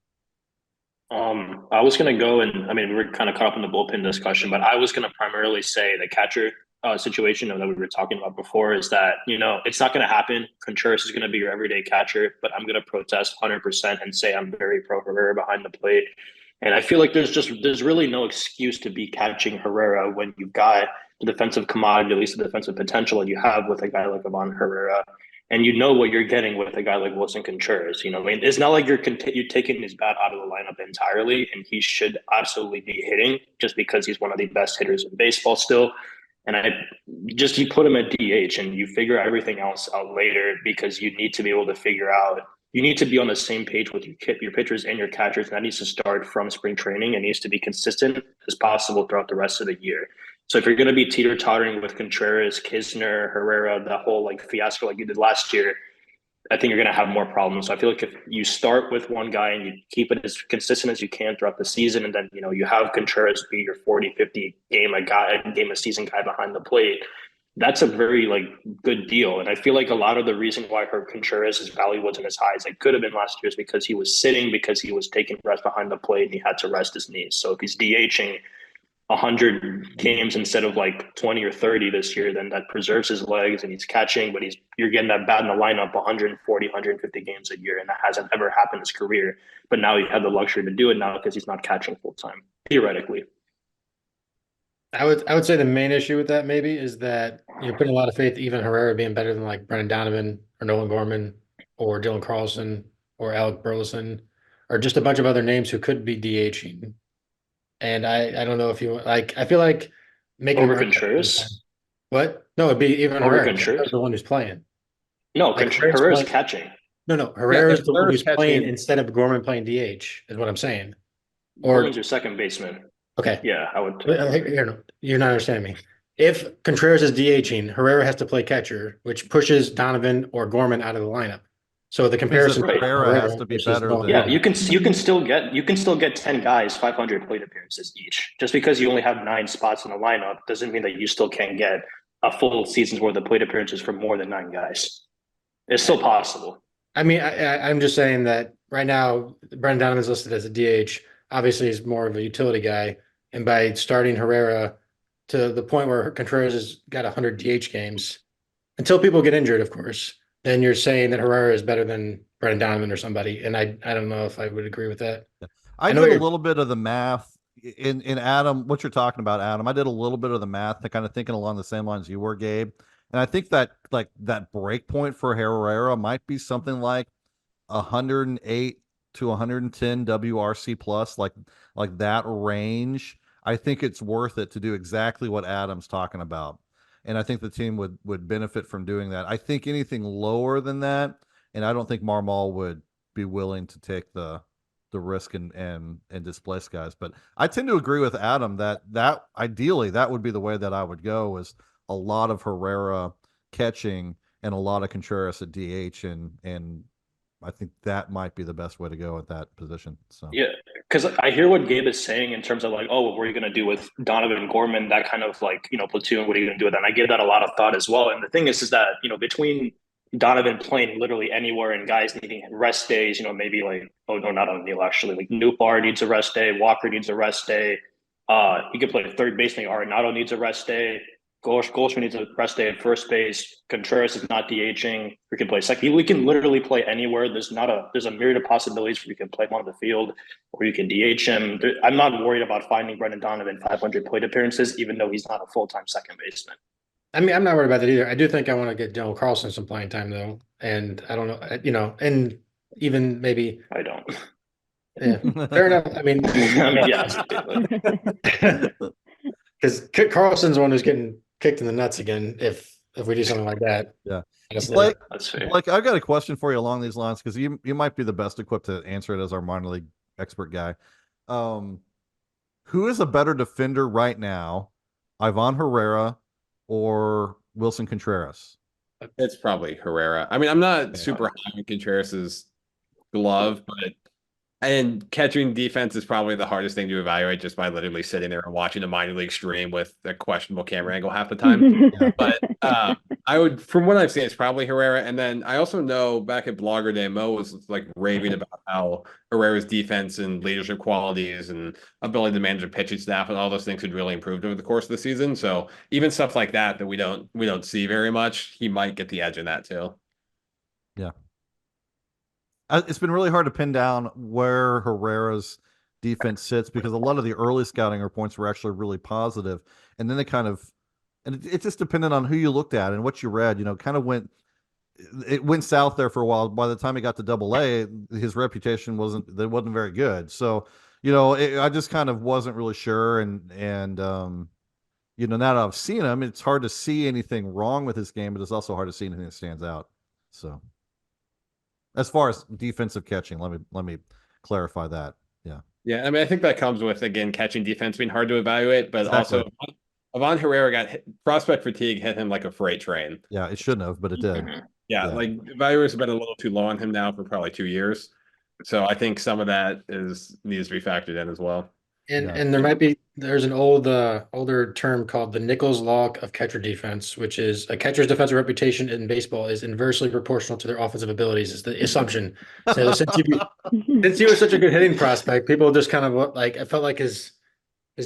I was going to go and I mean, we were kind of caught up in the bullpen discussion, but I was going to primarily say the catcher situation that we were talking about before is that, it's not going to happen. Contreras is going to be your everyday catcher, but I'm going to protest 100% and say I'm very pro Herrera behind the plate. And I feel like there's really no excuse to be catching Herrera when you've got the defensive commodity, at least the defensive potential that you have with a guy like Ivan Herrera. And you know what you're getting with a guy like Wilson Contreras. I mean, it's not like you're taking his bat out of the lineup entirely, and he should absolutely be hitting just because he's one of the best hitters in baseball still. And you put him at DH and you figure everything else out later because you need to be able to figure out. You need to be on the same page with your pitchers and your catchers, and that needs to start from spring training and needs to be consistent as possible throughout the rest of the year. So if you're going to be teeter-tottering with Contreras, Kisner, Herrera, the whole fiasco like you did last year, I think you're going to have more problems. So I feel like if you start with one guy and you keep it as consistent as you can throughout the season, and then you have Contreras be your 40, 50 game a season guy behind the plate, that's a very good deal. And I feel like a lot of the reason why Contreras' value wasn't as high as it could have been last year is because he was sitting, because he was taking rest behind the plate and he had to rest his knees. So if he's DHing 100 games instead of 20 or 30 this year, then that preserves his legs and he's catching, but you're getting that bat in the lineup 140, 150 games a year. And that hasn't ever happened in his career. But now you have the luxury to do it now because he's not catching full time, theoretically. I would say the main issue with that maybe is that you're putting a lot of faith even Herrera being better than Brendan Donovan or Nolan Gorman or Dylan Carlson or Alec Burleson or just a bunch of other names who could be DHing. And I don't know if you I feel like making over Contreras. What? No, it'd be even over Herrera. Contreras. The one who's playing. No, Herrera's catching. No, Herrera is the one who's catching. playing instead of Gorman playing DH. Is what I'm saying. Gorman's your second baseman. Okay. Yeah, I would. You're not understanding me. If Contreras is DHing, Herrera has to play catcher, which pushes Donovan or Gorman out of the lineup. So the comparison, Herrera has to be better. Yeah, you can still get 10 guys 500 plate appearances each. Just because you only have 9 spots in the lineup doesn't mean that you still can't get a full season's worth of plate appearances from more than 9 guys. It's still possible. I mean, I'm just saying that right now, Brendan Donovan's listed as a DH. Obviously, he's more of a utility guy, and by starting Herrera to the point where Contreras has got 100 DH games, until people get injured, of course, then you're saying that Herrera is better than Brendan Donovan or somebody. And I don't know if I would agree with that. I did a little bit of the math in Adam, what you're talking about, Adam. I did a little bit of the math, kind of thinking along the same lines you were, Gabe. And I think that that break point for Herrera might be something like 108 to 110 WRC plus, like that range. I think it's worth it to do exactly what Adam's talking about. And I think the team would benefit from doing that. I think anything lower than that, and I don't think Marmol would be willing to take the risk and displace guys. But I tend to agree with Adam that ideally that would be the way that I would go, is a lot of Herrera catching and a lot of Contreras at DH, and I think that might be the best way to go at that position. So Yeah, because I hear what Gabe is saying in terms of like, oh, what are you going to do with Donovan Gorman, that kind of like, platoon, what are you going to do with that? And I give that a lot of thought as well. And the thing is that, between Donovan playing literally anywhere and guys needing rest days, maybe like, oh, no, not O'Neill, actually, like Newbar needs a rest day, Walker needs a rest day. He could play third base, maybe Arenado needs a rest day. Goldschmidt needs a rest day at first base. Contreras is not DHing. We can play second. We can literally play anywhere. There's a myriad of possibilities where you can play him on the field or you can DH him. I'm not worried about finding Brendan Donovan 500 plate appearances, even though he's not a full-time second baseman. I mean, I'm not worried about that either. I do think I want to get Dylan Carlson some playing time though. And I don't know, and even maybe I don't. Yeah, fair enough. I mean, yeah. Because Carlson's the one who's getting kicked in the nuts again if we do something like that. Yeah. Honestly. That's fair. Like, I've got a question for you along these lines, because you might be the best equipped to answer it as our minor league expert guy. Who is a better defender right now, Ivan Herrera or Wilson Contreras? It's probably Herrera. I mean, I'm not super high on Contreras' glove, and catching defense is probably the hardest thing to evaluate just by literally sitting there and watching a minor league stream with a questionable camera angle half the time. But I would, from what I've seen, it's probably Herrera. And then I also know back at Blogger Day, Mo was like raving about how Herrera's defense and leadership qualities and ability to manage a pitching staff and all those things had really improved over the course of the season. So even stuff like that we don't see very much, he might get the edge in that too. Yeah. It's been really hard to pin down where Herrera's defense sits, because a lot of the early scouting reports were actually really positive, and then it just depended on who you looked at and what you read. Kind of went south there for a while. By the time he got to AA, his reputation wasn't very good. So I just kind of wasn't really sure, and now that I've seen him, it's hard to see anything wrong with his game, but it's also hard to see anything that stands out. So. As far as defensive catching, let me clarify that. Yeah. Yeah, I mean, I think that comes with, again, catching defense being hard to evaluate, but Exactly. also Ivan Herrera prospect fatigue hit him like a freight train. Yeah, it shouldn't have, but it did. Yeah, like evaluators have been a little too low on him now for probably 2 years. So I think some of that needs to be factored in as well. And there's an older term called the Nichols law of catcher defense, which is a catcher's defensive reputation in baseball is inversely proportional to their offensive abilities, is the assumption. So since he was such a good hitting prospect, people just kind of I felt like his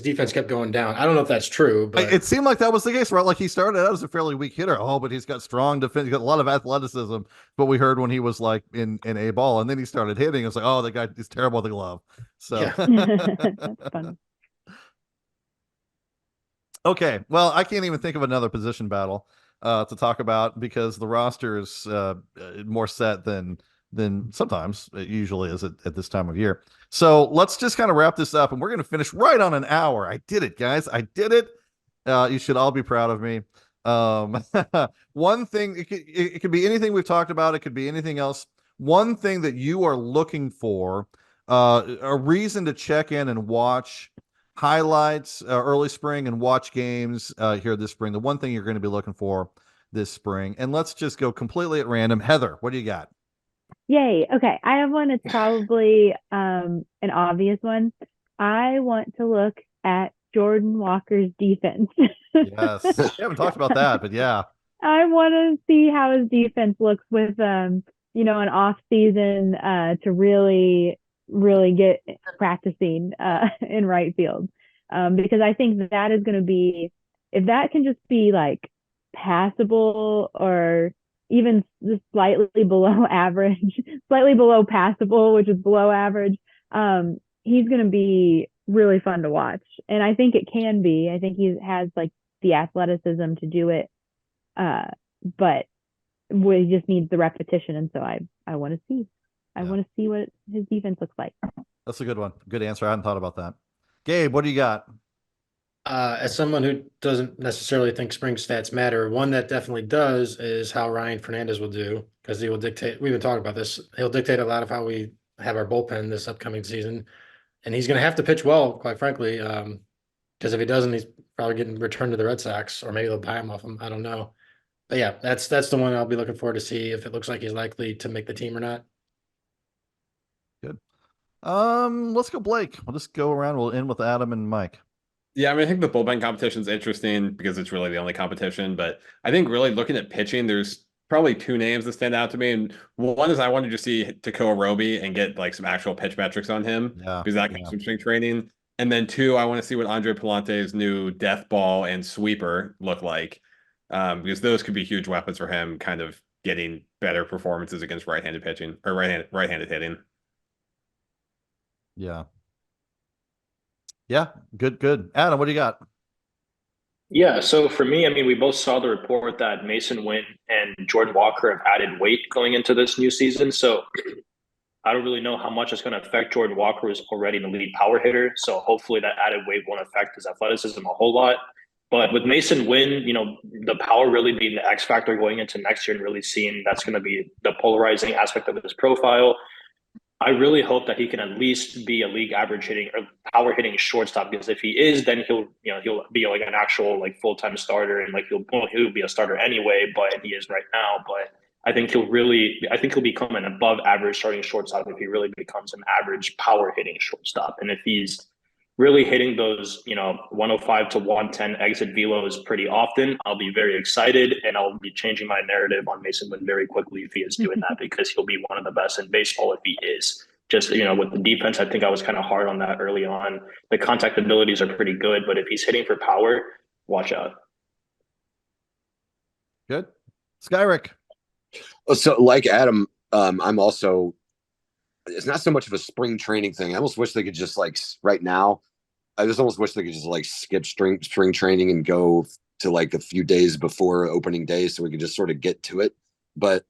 defense kept going down. I don't know if that's true, but it seemed like that was the case, right? Like he started out as a fairly weak hitter. Oh, but he's got strong defense. He's got a lot of athleticism. But we heard when he was like in A ball, and then he started hitting. It's like, oh, the guy is terrible with the glove. So, That's funny. Okay, well, I can't even think of another position battle to talk about, because the roster is more set than sometimes it usually is at this time of year. So let's just kind of wrap this up, and we're going to finish right on an hour. I did it, guys. I did it. You should all be proud of me. One thing, it could be anything we've talked about. It could be anything else. One thing that you are looking for, a reason to check in and watch highlights early spring and watch games here this spring. The one thing you're going to be looking for this spring. And let's just go completely at random. Heather, what do you got? Yay. Okay. I have one. It's probably an obvious one. I want to look at Jordan Walker's defense. Yes. We haven't talked about that, but yeah. I want to see how his defense looks with an off season to really get practicing in right field. Because I think that is going to be, if that can just be like passable or even just slightly below average, slightly below passable, which is below average, he's going to be really fun to watch. And I think it can be. I think he has like the athleticism to do it, but we just needs the repetition. And so I want to see. I want to see what his defense looks like. That's a good one. Good answer. I hadn't thought about that. Gabe, what do you got? As someone who doesn't necessarily think spring stats matter, one that definitely does is how Ryan Fernandez will do, because he will dictate. We've been talking about this. He'll dictate a lot of how we have our bullpen this upcoming season, and he's going to have to pitch well, quite frankly. Because if he doesn't, he's probably getting returned to the Red Sox, or maybe they'll buy him off him. I don't know. But yeah, that's the one I'll be looking forward to see if it looks like he's likely to make the team or not. Good. Let's go, Blake. We'll just go around. We'll end with Adam and Mike. Yeah, I mean, I think the bullpen competition is interesting because it's really the only competition. But I think really looking at pitching, there's probably two names that stand out to me. And one is I wanted to see Takeo Roby and get like some actual pitch metrics on him because that comes from spring training. And then two, I want to see what Andre Palante's new death ball and sweeper look like because those could be huge weapons for him, kind of getting better performances against right-handed pitching or right-handed hitting. Yeah. Yeah, good. Adam, what do you got? Yeah, so for me, I mean, we both saw the report that Mason Wynn and Jordan Walker have added weight going into this new season. So I don't really know how much it's going to affect Jordan Walker, who's already the lead power hitter. So hopefully that added weight won't affect his athleticism a whole lot. But with Mason Wynn, the power really being the X factor going into next year and really seeing that's going to be the polarizing aspect of his profile. I really hope that he can at least be a league average hitting or power hitting shortstop, because if he is, then he'll be like an actual like full-time starter, and like he'll be a starter anyway, but he is right now. But I think he'll become an above average starting shortstop if he really becomes an average power hitting shortstop. And if he's really hitting those, 105 to 110 exit velos pretty often, I'll be very excited, and I'll be changing my narrative on Mason Wynn very quickly if he is doing that, because he'll be one of the best in baseball if he is. Just, with the defense, I think I was kind of hard on that early on. The contact abilities are pretty good, but if he's hitting for power, watch out. Good. Skyric. So like Adam, I'm also, it's not so much of a spring training thing. I almost wish they could just like right now, I just almost wish they could just like skip spring training and go to like a few days before opening day so we could just sort of get to it. But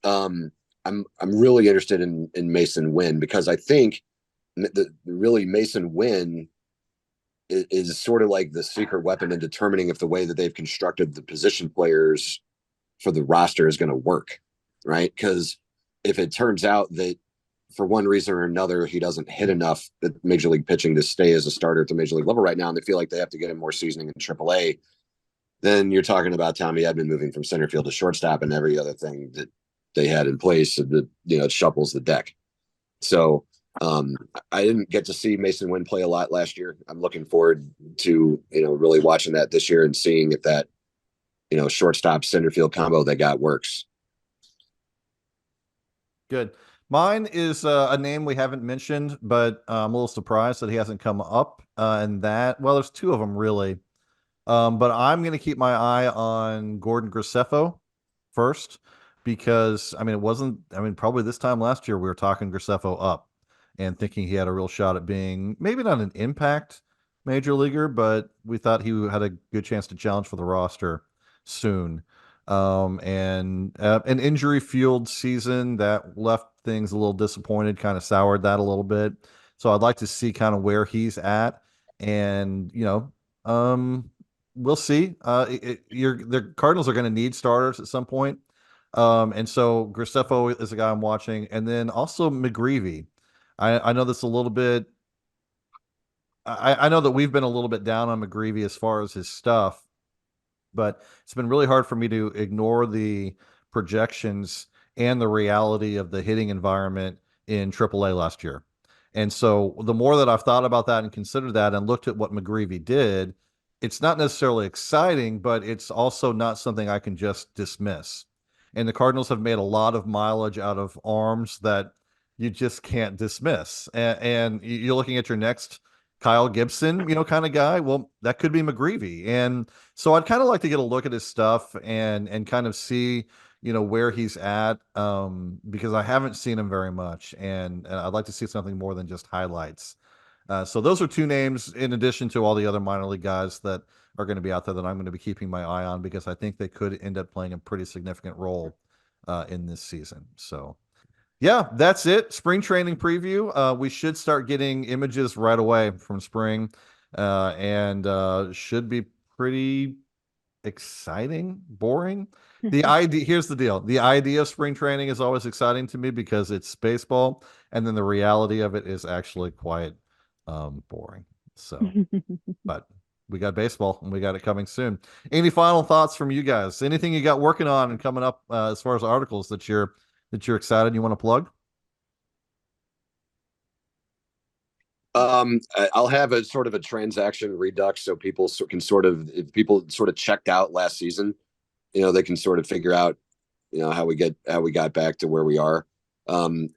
I'm really interested in Mason Wynn, because I think really Mason Wynn is sort of like the secret weapon in determining if the way that they've constructed the position players for the roster is going to work, right? Because if it turns out that for one reason or another he doesn't hit enough at Major League pitching to stay as a starter at the Major League level right now, and they feel like they have to get him more seasoning in AAA, then you're talking about Tommy Edman moving from center field to shortstop and every other thing that they had in place that it shuffles the deck. So I didn't get to see Mason Wynn play a lot last year. I'm looking forward to really watching that this year and seeing if that shortstop center field combo they got works. Good. Mine is a name we haven't mentioned, but I'm a little surprised that he hasn't come up. And there's two of them really. But I'm going to keep my eye on Gordon Graceffo first, because probably this time last year we were talking Graceffo up and thinking he had a real shot at being maybe not an impact major leaguer, but we thought he had a good chance to challenge for the roster soon. And an injury-fueled season that left things a little disappointed, kind of soured that a little bit. So I'd like to see kind of where he's at, and we'll see. The Cardinals are going to need starters at some point, and so Graceffo is a guy I'm watching, and then also McGreevy. I know this a little bit. I know that we've been a little bit down on McGreevy as far as his stuff, but it's been really hard for me to ignore the projections and the reality of the hitting environment in AAA last year. And so the more that I've thought about that and considered that and looked at what McGreevy did, it's not necessarily exciting, but it's also not something I can just dismiss. And the Cardinals have made a lot of mileage out of arms that you just can't dismiss. And you're looking at your next Kyle Gibson, kind of guy. Well, that could be McGreevy. And so I'd kind of like to get a look at his stuff and kind of see, where he's at, because I haven't seen him very much. And I'd like to see something more than just highlights. So those are two names in addition to all the other minor league guys that are going to be out there that I'm going to be keeping my eye on, because I think they could end up playing a pretty significant role in this season. So yeah, that's it. Spring training preview. We should start getting images right away from spring, and should be pretty exciting, boring. Here's the deal. The idea of spring training is always exciting to me because it's baseball, and then the reality of it is actually quite boring. So, but we got baseball and we got it coming soon. Any final thoughts from you guys? Anything you got working on and coming up as far as articles that you're excited you want to plug? I'll have a sort of a transaction redux so people can sort of, if people sort of checked out last season, they can sort of figure out, how we got back to where we are. I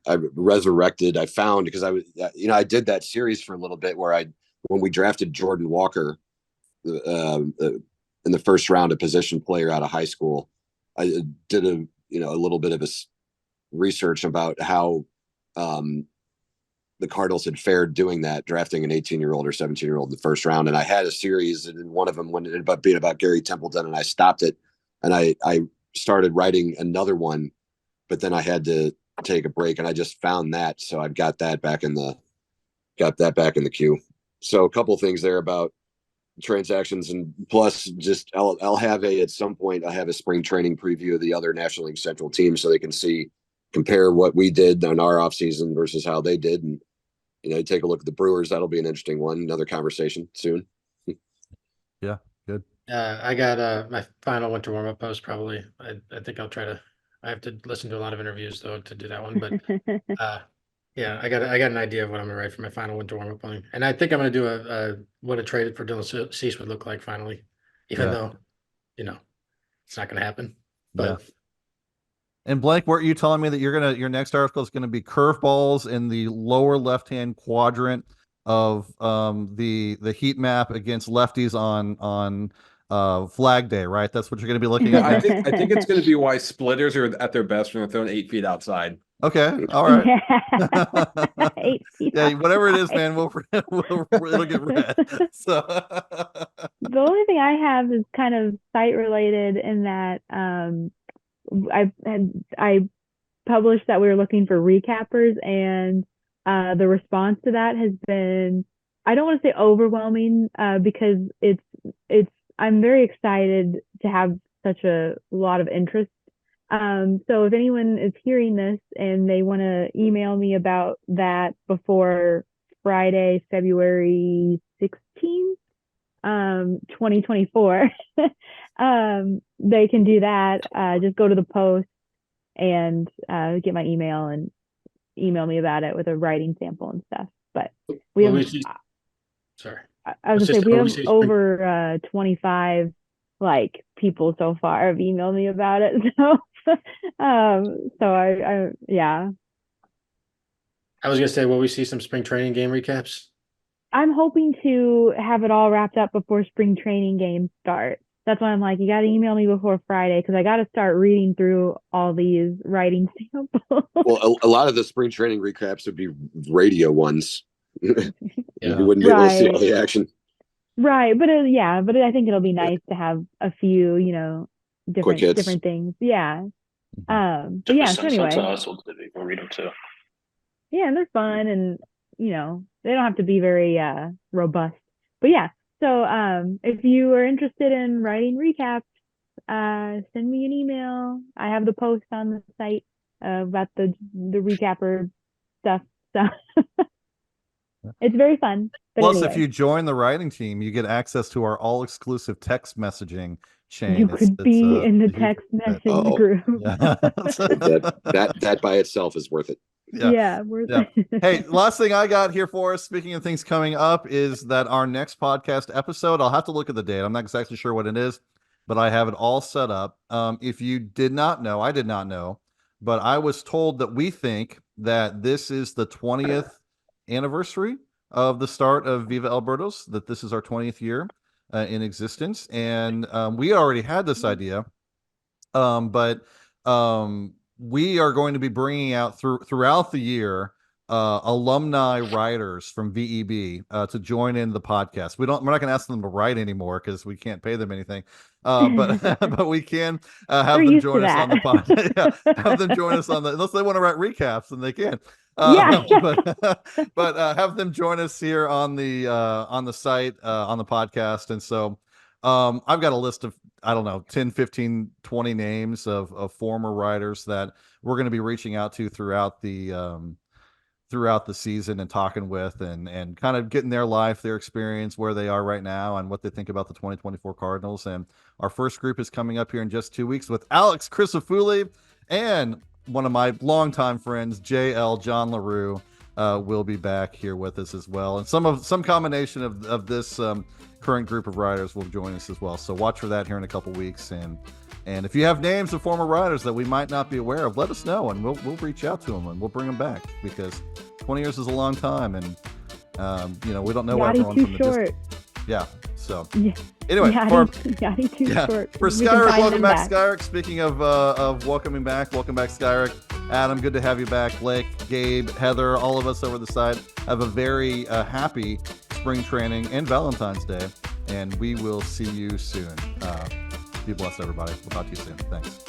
found, because I did that series for a little bit where when we drafted Jordan Walker in the first round, a position player out of high school, I did a little bit of a research about how the Cardinals had fared doing that, drafting an 18-year-old or 17-year-old in the first round. And I had a series, and one of them ended up being about Gary Templeton, and I stopped it. And I started writing another one, but then I had to take a break, and I just found that. So I've got that back in the queue. So a couple of things there about transactions, and plus just I'll have at some point I'll have a spring training preview of the other National League Central teams so they can compare what we did on our offseason versus how they did. And, take a look at the Brewers. That'll be an interesting one. Another conversation soon. Yeah, good. I got my final winter warm-up post probably. I think I'll try to, I have to listen to a lot of interviews though to do that one. But yeah, I got an idea of what I'm gonna write for my final winter warm-up one. And I think I'm gonna do a what a trade for Dylan Cease would look like finally, even though, it's not gonna happen. But And Blake, weren't you telling me that your next article is gonna be curveballs in the lower left-hand quadrant of the heat map against lefties on Flag Day, right? That's what you're gonna be looking at. I think it's gonna be why splitters are at their best when they're thrown 8 feet outside. Okay, all right. Yeah. 8 feet Yeah, whatever it is, outside. man, it'll get read. So The only thing I have is kind of site related in that I published that we were looking for recappers, and the response to that has been, I don't want to say overwhelming, because I'm very excited to have such a lot of interest. So if anyone is hearing this and they want to email me about that before Friday, February 16th, 2024, they can do that. Just go to the post and get my email and email me about it with a writing sample and stuff. But we have, sorry, I was gonna say, we have over 25 people so far have emailed me about it. So I yeah. I was gonna say, will we see some spring training game recaps? I'm hoping to have it all wrapped up before spring training games start. That's why I'm like, you got to email me before Friday, because I got to start reading through all these writing samples. Well, a lot of the spring training recaps would be radio ones. Yeah. You wouldn't be able to see all the action. Right, but I think it'll be nice to have a few, different things. Yeah. But yeah. So anyway, we'll read them too. Yeah, and they're fun, and they don't have to be very robust. But yeah. So if you are interested in writing recaps, send me an email. I have the post on the site about the recapper stuff. So it's very fun. But plus, anyway, if you join the writing team, you get access to our all-exclusive text messaging chain. You could be in the text message group. Yeah. that by itself is worth it. Yeah, worth it. Hey, last thing I got here for us, speaking of things coming up, is that our next podcast episode, I'll have to look at the date. I'm not exactly sure what it is, but I have it all set up. If you did not know, I did not know, but I was told that we think that this is the 20th anniversary of the start of Viva El Birdos, that this is our 20th year in existence. And we already had this idea, but we are going to be bringing out throughout the year alumni writers from VEB to join in the podcast. We're not going to ask them to write anymore because we can't pay them anything. But we can have them join us on the podcast. Yeah, have them join us on the, unless they want to write recaps, then they can. But have them join us here on the site on the podcast. And so I've got a list of, I don't know, 10, 15, 20 names of former riders that we're going to be reaching out to throughout the season and talking with and kind of getting their life, their experience, where they are right now and what they think about the 2024 Cardinals. And our first group is coming up here in just 2 weeks with Alex Crisafulli and one of my longtime friends, JL John LaRue, will be back here with us as well. And some combination of this current group of riders will join us as well. So watch for that here in a couple weeks. And if you have names of former riders that we might not be aware of, let us know, and we'll reach out to them and we'll bring them back, because 20 years is a long time, and we don't know everyone from the distance. Yeah. So anyway, for Skyric, welcome back, Skyric. Speaking of welcoming back, welcome back, Skyric. Adam, good to have you back. Blake, Gabe, Heather, all of us over the side have a very happy spring training and Valentine's Day, and we will see you soon. Be blessed, everybody. We'll talk to you soon. Thanks.